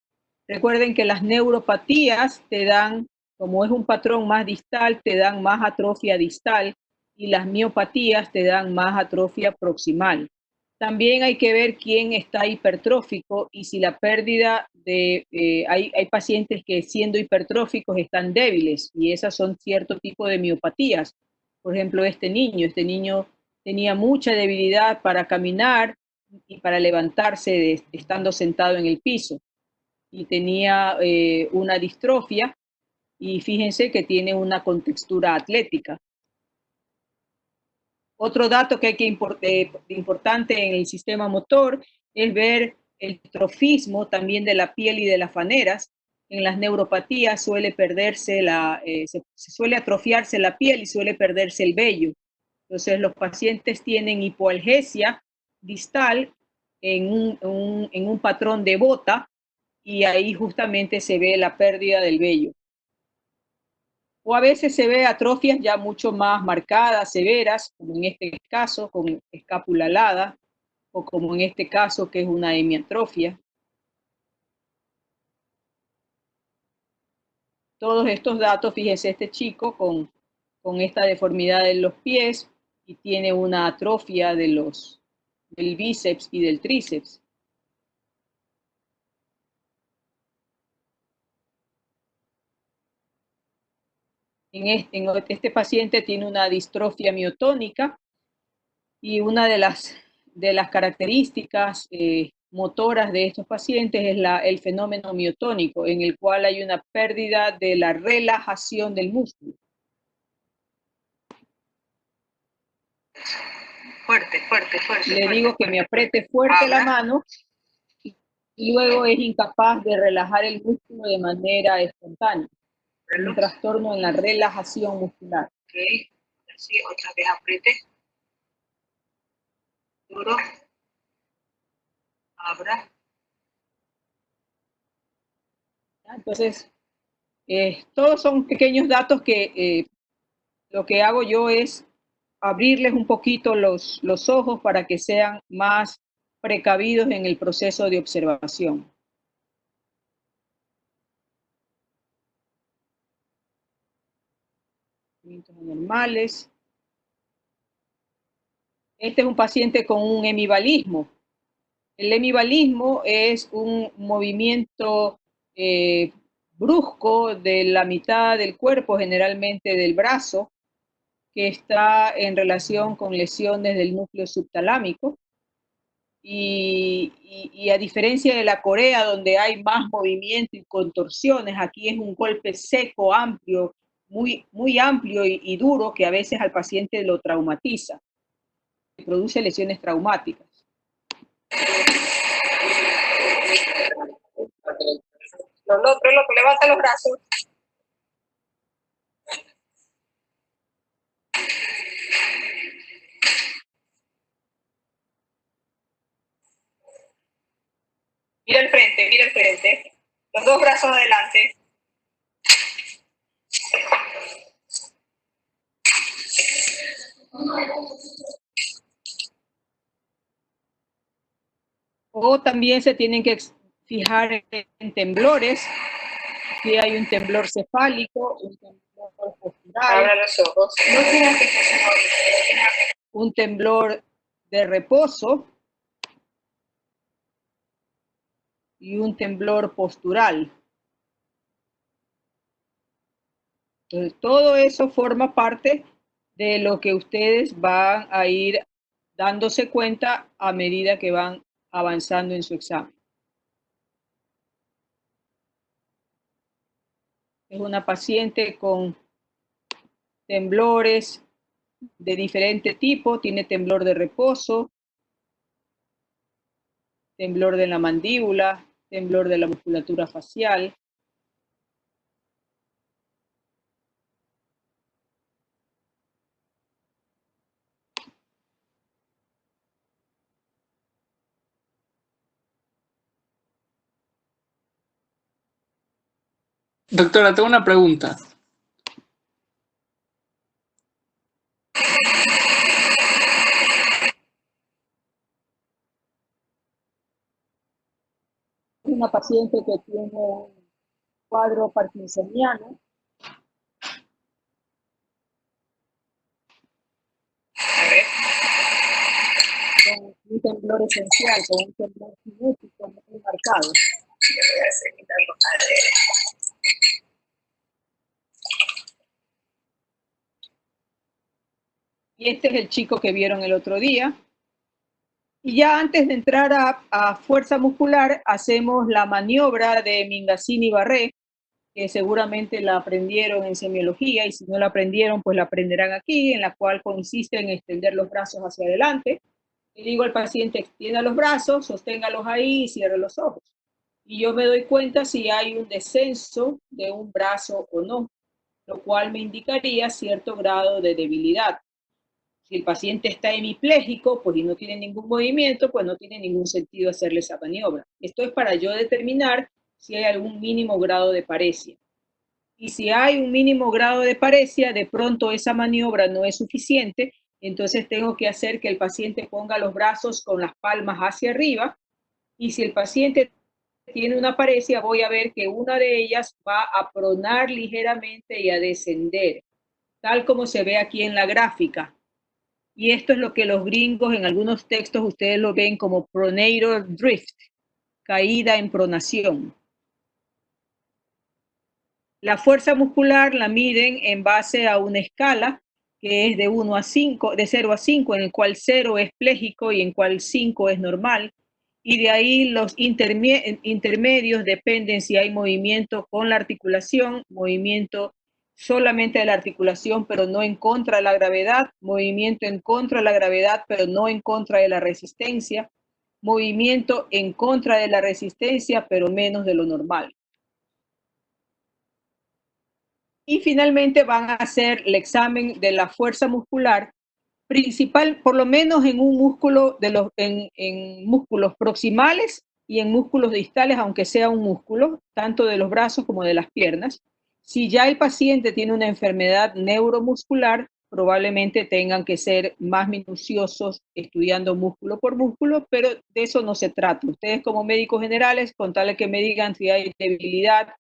Recuerden que las neuropatías te dan, como es un patrón más distal, te dan más atrofia distal, y las miopatías te dan más atrofia proximal. También hay que ver quién está hipertrófico y si la pérdida de... hay pacientes que siendo hipertróficos están débiles, y esas son cierto tipo de miopatías. Por ejemplo, este niño tenía mucha debilidad para caminar y para levantarse estando sentado en el piso, y tenía una distrofia, y fíjense que tiene una contextura atlética. Otro dato que hay que importante en el sistema motor es ver el trofismo también de la piel y de las faneras. En las neuropatías suele perderse se suele atrofiarse la piel y suele perderse el vello. Entonces los pacientes tienen hipoalgesia distal en un patrón de bota, y ahí justamente se ve la pérdida del vello. O a veces se ve atrofias ya mucho más marcadas, severas, como en este caso, con escápula alada, o como en este caso, que es una hemiatrofia. Todos estos datos, fíjense, este chico con esta deformidad de los pies, y tiene una atrofia del bíceps y del tríceps. Este paciente tiene una distrofia miotónica, y una de las características motoras de estos pacientes es el fenómeno miotónico, en el cual hay una pérdida de la relajación del músculo. Fuerte, fuerte, fuerte. Le digo que me apriete fuerte la mano, y luego es incapaz de relajar el músculo de manera espontánea. Un trastorno en la relajación muscular. Ok, así, otra vez apriete. Duro. Abra. Entonces, todos son pequeños datos que lo que hago yo es abrirles un poquito los ojos para que sean más precavidos en el proceso de observación. Normales. Este es un paciente con un hemivalismo. El hemivalismo es un movimiento brusco de la mitad del cuerpo, generalmente del brazo, que está en relación con lesiones del núcleo subtalámico. Y a diferencia de la corea, donde hay más movimiento y contorsiones, aquí es un golpe seco, amplio, muy amplio y duro, que a veces al paciente lo traumatiza, produce lesiones traumáticas. Lo loco, levanta los brazos. Mira el frente, mira el frente. Los dos brazos adelante. O también se tienen que fijar en temblores. Aquí hay un temblor cefálico, un temblor postural. Abra los ojos. No tienes que un temblor de reposo. y un temblor postural. Entonces, todo eso forma parte de lo que ustedes van a ir dándose cuenta a medida que van avanzando en su examen. Es una paciente con temblores de diferente tipo, tiene temblor de reposo, temblor de la mandíbula, temblor de la musculatura facial. Doctora, tengo una pregunta. Una paciente que tiene un cuadro parkinsoniano. Con un temblor esencial, con un temblor cinético muy marcado. Y este es el chico que vieron el otro día. Y ya antes de entrar a fuerza muscular, hacemos la maniobra de Mingasini-Barré, que seguramente la aprendieron en semiología, y si no la aprendieron, pues la aprenderán aquí, en la cual consiste en extender los brazos hacia adelante. Le digo al paciente, extienda los brazos, sosténgalos ahí y cierre los ojos. Y yo me doy cuenta si hay un descenso de un brazo o no, lo cual me indicaría cierto grado de debilidad. Si el paciente está hemipléjico, pues y no tiene ningún movimiento, pues no tiene ningún sentido hacerle esa maniobra. Esto es para yo determinar si hay algún mínimo grado de paresia. Y si hay un mínimo grado de paresia, de pronto esa maniobra no es suficiente, entonces tengo que hacer que el paciente ponga los brazos con las palmas hacia arriba, y si el paciente tiene una paresia, voy a ver que una de ellas va a pronar ligeramente y a descender, tal como se ve aquí en la gráfica. Y esto es lo que los gringos en algunos textos ustedes lo ven como pronator drift, caída en pronación. La fuerza muscular la miden en base a una escala que es de 1 a 5, de 0 a 5, en el cual 0 es pléjico y en cual 5 es normal. Y de ahí los intermedios dependen si hay movimiento con la articulación, movimiento solamente de la articulación, pero no en contra de la gravedad, movimiento en contra de la gravedad, pero no en contra de la resistencia, movimiento en contra de la resistencia, pero menos de lo normal. Y finalmente van a hacer el examen de la fuerza muscular principal, por lo menos en un músculo, en músculos proximales y en músculos distales, aunque sea un músculo, tanto de los brazos como de las piernas. Si ya el paciente tiene una enfermedad neuromuscular, probablemente tengan que ser más minuciosos estudiando músculo por músculo, pero de eso no se trata. Ustedes como médicos generales, con tal de que me digan si hay debilidad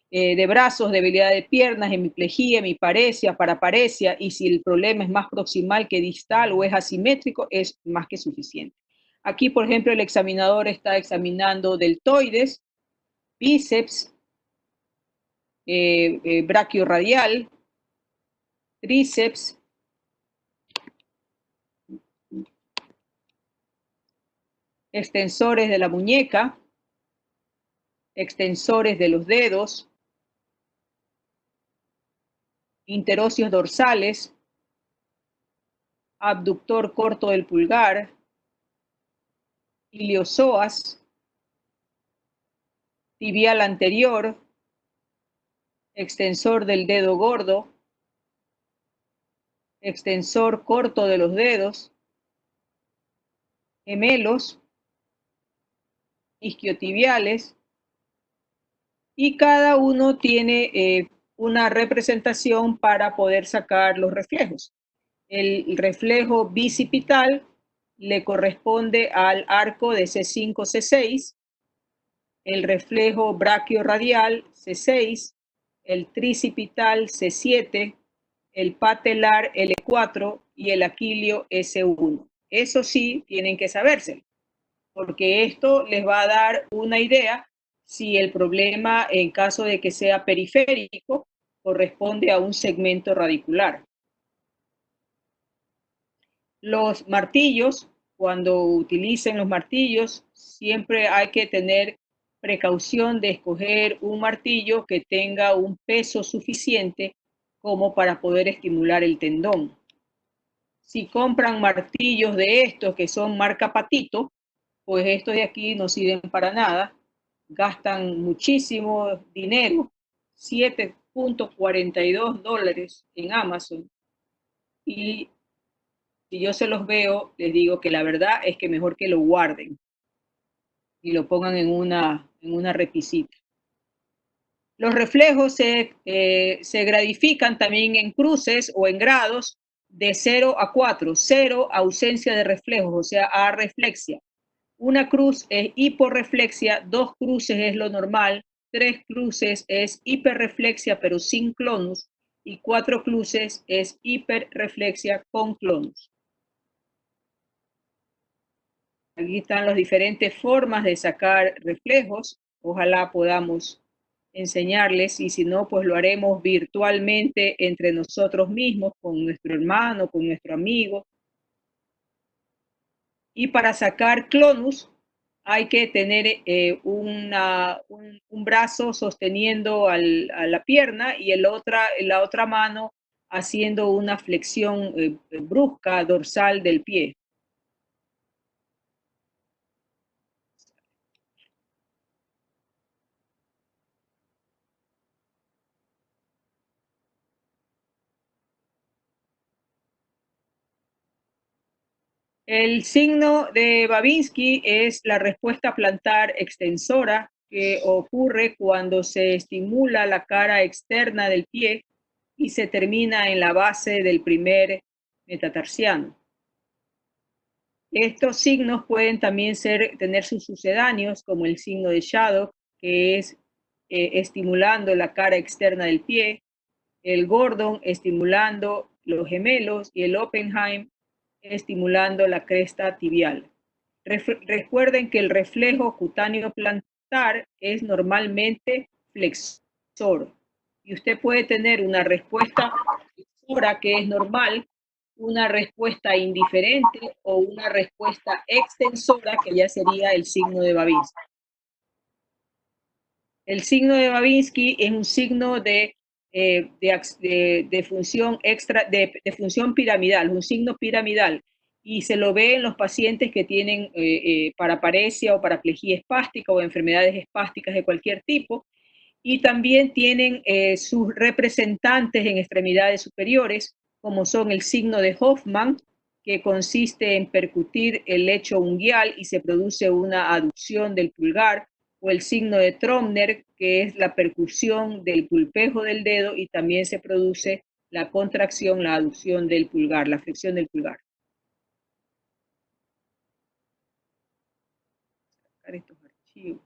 de brazos, debilidad de piernas, hemiplegia, hemiparesia, paraparesia, y si el problema es más proximal que distal o es asimétrico, es más que suficiente. Aquí, por ejemplo, el examinador está examinando deltoides, bíceps, brachiorradial, tríceps, extensores de la muñeca, extensores de los dedos, interóseos dorsales, abductor corto del pulgar, iliosoas, tibial anterior, extensor del dedo gordo, extensor corto de los dedos, gemelos, isquiotibiales, y cada uno tiene una representación para poder sacar los reflejos. El reflejo bicipital le corresponde al arco de C5, C6, el reflejo brachiorradial C6, el tricipital C7, el patelar L4 y el aquilio S1. Eso sí, tienen que sabérselo. porque esto les va a dar una idea si el problema, en caso de que sea periférico, corresponde a un segmento radicular. Los martillos, cuando utilicen los martillos, siempre hay que tener precaución de escoger un martillo que tenga un peso suficiente como para poder estimular el tendón. Si compran martillos de estos que son marca Patito, pues estos de aquí no sirven para nada, gastan muchísimo dinero, $7.42 en Amazon, y si yo se los veo, les digo que la verdad es que mejor que lo guarden y lo pongan en una repisita. Los reflejos se gradifican también en cruces o en grados de 0 a 4. 0, ausencia de reflejos, o sea, areflexia. Una cruz es hiporreflexia, 2 cruces es lo normal, 3 cruces es hiperreflexia pero sin clonus y 4 cruces es hiperreflexia con clonus. Aquí están las diferentes formas de sacar reflejos. Ojalá podamos enseñarles, y si no, pues lo haremos virtualmente entre nosotros mismos, con nuestro hermano, con nuestro amigo. Y para sacar clonus hay que tener un brazo sosteniendo a la pierna y la otra mano haciendo una flexión brusca dorsal del pie. El signo de Babinski es la respuesta plantar extensora que ocurre cuando se estimula la cara externa del pie y se termina en la base del primer metatarsiano. Estos signos pueden también tener sus sucedáneos, como el signo de Shattuck, que es estimulando la cara externa del pie, el Gordon estimulando los gemelos y el Oppenheim estimulando la cresta tibial. Recuerden que el reflejo cutáneo plantar es normalmente flexor y usted puede tener una respuesta flexora que es normal, una respuesta indiferente o una respuesta extensora que ya sería el signo de Babinski. El signo de Babinski es un signo de función de función piramidal, un signo piramidal, y se lo ve en los pacientes que tienen paraparesia o paraplegia espástica o enfermedades espásticas de cualquier tipo, y también tienen sus representantes en extremidades superiores, como son el signo de Hoffman, que consiste en percutir el lecho unguial y se produce una aducción del pulgar, o el signo de Tromner, que es la percusión del pulpejo del dedo y también se produce la contracción, la aducción del pulgar, la flexión del pulgar. Estos archivos.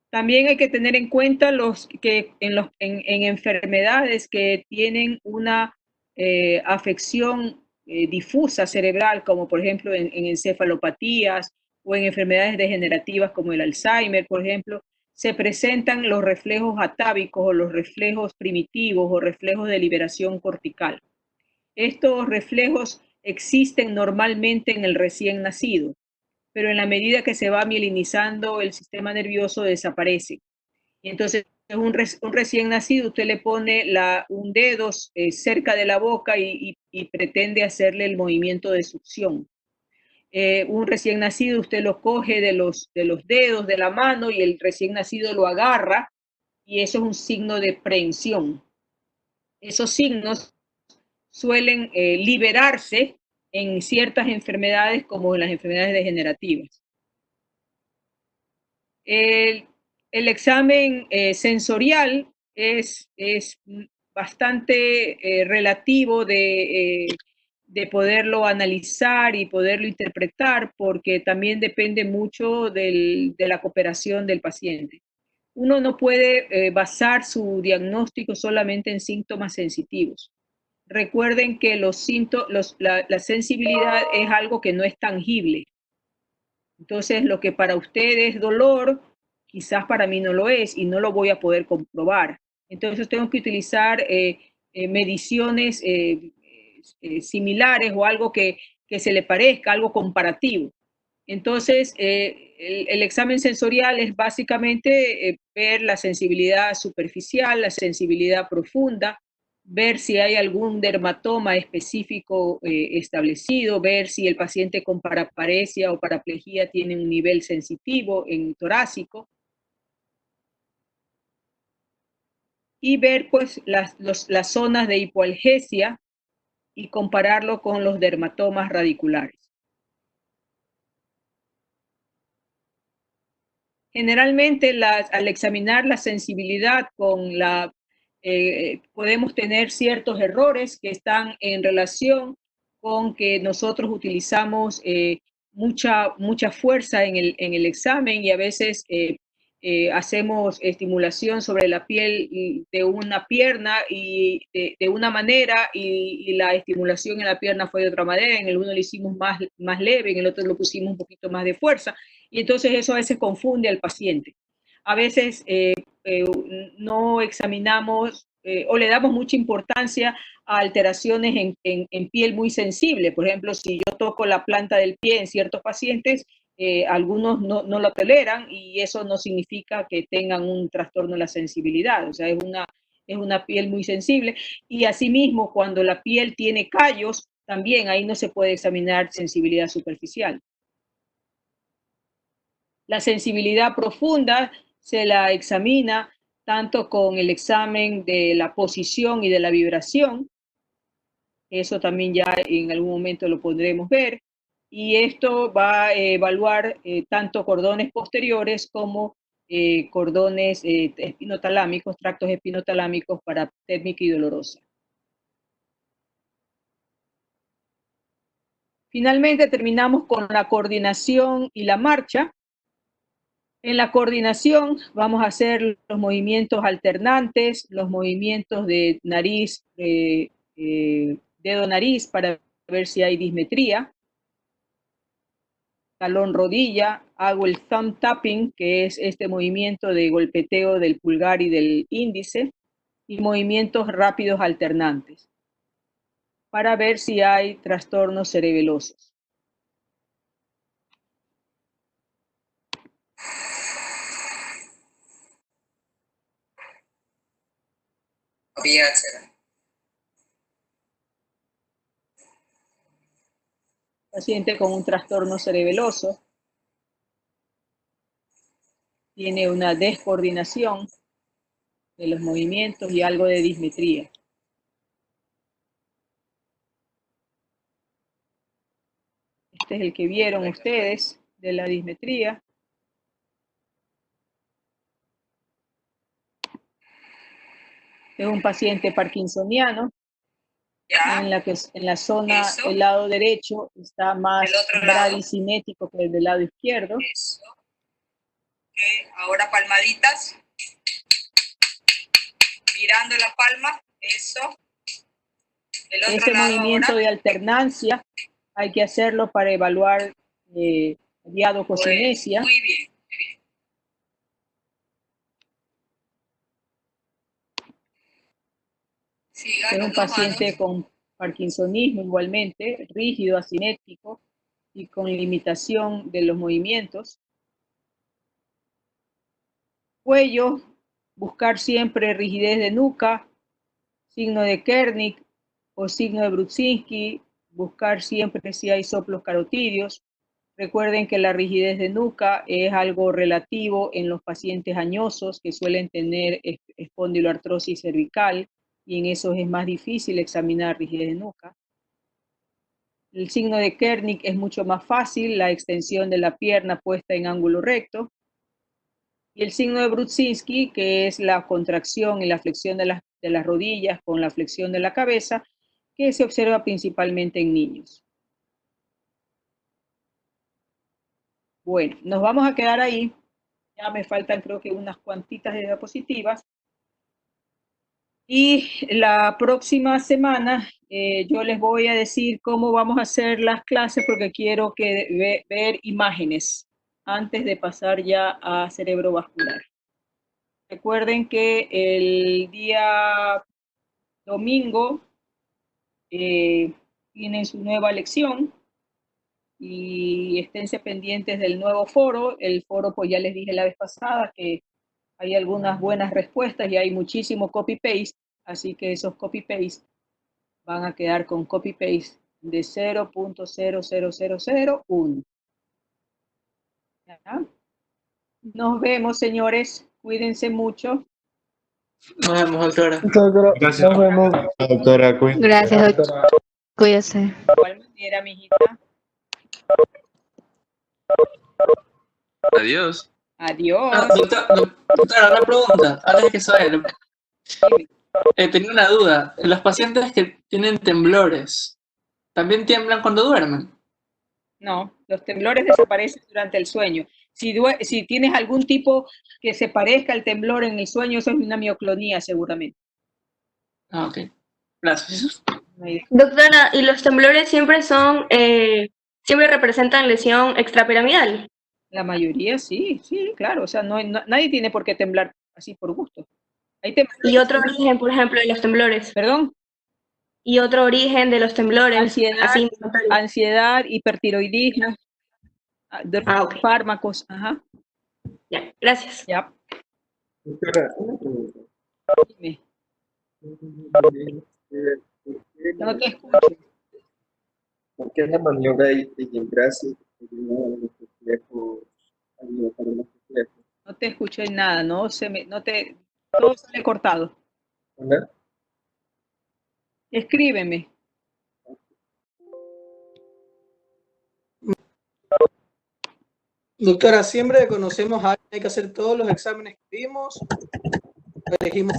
También hay que tener en cuenta en enfermedades que tienen una afección difusa cerebral, como por ejemplo en encefalopatías o en enfermedades degenerativas como el Alzheimer, por ejemplo, se presentan los reflejos atávicos o los reflejos primitivos o reflejos de liberación cortical. Estos reflejos existen normalmente en el recién nacido, pero en la medida que se va mielinizando el sistema nervioso desaparece. Y entonces un recién nacido usted le pone un dedo cerca de la boca y pretende hacerle el movimiento de succión. Un recién nacido usted lo coge de los dedos de la mano y el recién nacido lo agarra y eso es un signo de prehensión. Esos signos suelen liberarse en ciertas enfermedades como en las enfermedades degenerativas. El examen sensorial es bastante relativo de poderlo analizar y poderlo interpretar, porque también depende mucho de la cooperación del paciente. Uno no puede basar su diagnóstico solamente en síntomas sensitivos. Recuerden que la sensibilidad es algo que no es tangible. Entonces, lo que para usted es dolor, quizás para mí no lo es y no lo voy a poder comprobar. Entonces, tengo que utilizar mediciones similares o algo que se le parezca, algo comparativo. Entonces, el examen sensorial es básicamente ver la sensibilidad superficial, la sensibilidad profunda, ver si hay algún dermatoma específico establecido, ver si el paciente con paraparesia o paraplegia tiene un nivel sensitivo en torácico, y ver pues las zonas de hipoalgesia y compararlo con los dermatomas radiculares. Generalmente al examinar la sensibilidad con podemos tener ciertos errores que están en relación con que nosotros utilizamos mucha fuerza en el examen y a veces hacemos estimulación sobre la piel de una pierna y de una manera y la estimulación en la pierna fue de otra manera. En el uno lo hicimos más leve, en el otro lo pusimos un poquito más de fuerza. Y entonces eso a veces confunde al paciente. A veces no examinamos o le damos mucha importancia a alteraciones en piel muy sensible. Por ejemplo, si yo toco la planta del pie en ciertos pacientes, algunos no lo toleran y eso no significa que tengan un trastorno de la sensibilidad. O sea, es una piel muy sensible. Y asimismo, cuando la piel tiene callos, también ahí no se puede examinar sensibilidad superficial. La sensibilidad profunda se la examina tanto con el examen de la posición y de la vibración. Eso también ya en algún momento lo podremos ver. Y esto va a evaluar tanto cordones posteriores como cordones espinotalámicos, tractos espinotalámicos para térmica y dolorosa. Finalmente terminamos con la coordinación y la marcha. En la coordinación vamos a hacer los movimientos alternantes, los movimientos de nariz, dedo-nariz para ver si hay dismetría. Talón-rodilla, hago el thumb tapping, que es este movimiento de golpeteo del pulgar y del índice, y movimientos rápidos alternantes para ver si hay trastornos cerebelosos. Paciente con un trastorno cerebeloso tiene una descoordinación de los movimientos y algo de dismetría. Este es el que vieron ustedes de la dismetría. Es un paciente parkinsoniano. En la zona, eso. El lado derecho está más bradicinético que el del lado izquierdo. Eso. Okay. Ahora palmaditas. Mirando la palma. Eso. Ese movimiento ahora de alternancia hay que hacerlo para evaluar diadococinesia. Muy bien. Es un paciente con parkinsonismo igualmente, rígido, asinético y con limitación de los movimientos. Cuello, buscar siempre rigidez de nuca, signo de Kernick o signo de Brudzinski, buscar siempre si hay soplos carotídeos. Recuerden que la rigidez de nuca es algo relativo en los pacientes añosos que suelen tener espondiloartrosis cervical y en esos es más difícil examinar rigidez de nuca. El signo de Kernick es mucho más fácil, la extensión de la pierna puesta en ángulo recto. Y el signo de Brudzinski, que es la contracción y la flexión de las rodillas con la flexión de la cabeza, que se observa principalmente en niños. Bueno, nos vamos a quedar ahí. Ya me faltan creo que unas cuantitas de diapositivas. Y la próxima semana yo les voy a decir cómo vamos a hacer las clases porque quiero ver imágenes. antes de pasar ya a cerebrovascular. Recuerden que el día domingo tienen su nueva lección y esténse pendientes del nuevo foro. El foro, pues ya les dije la vez pasada que hay algunas buenas respuestas y hay muchísimo copy-paste, así que esos copy-paste van a quedar con copy-paste de 0.00001. ¿Ya? Nos vemos, señores. Cuídense mucho. Nos vemos, doctora. Doctora, Gracias. nos vemos. Doctora, cuídate. Gracias, doctora. Cuídese. De igual manera, mijita. Adiós. Adiós. Doctora, una pregunta, antes de que se vaya. Tenía una duda. Los pacientes que tienen temblores, ¿también tiemblan cuando duermen? No, los temblores desaparecen durante el sueño. Si tienes algún tipo que se parezca al temblor en el sueño, eso es una mioclonía seguramente. Ah, ok. Gracias. Doctora, ¿y los temblores siempre siempre representan lesión extrapiramidal? La mayoría sí, claro. O sea, nadie tiene por qué temblar así por gusto. ¿Y otro origen, por ejemplo, de los temblores? ¿Perdón? ¿Y otro origen de los temblores? Ansiedad, hipertiroidismo, fármacos. Ajá. Ya, gracias. Ya. Doctora, Dime. No te escucho. ¿Por qué la maniobra de idiosincrasia No te escucho en nada, todo sale cortado. ¿Hola? Escríbeme. Doctora, siempre que conocemos a alguien hay que hacer todos los exámenes que vimos, elegimos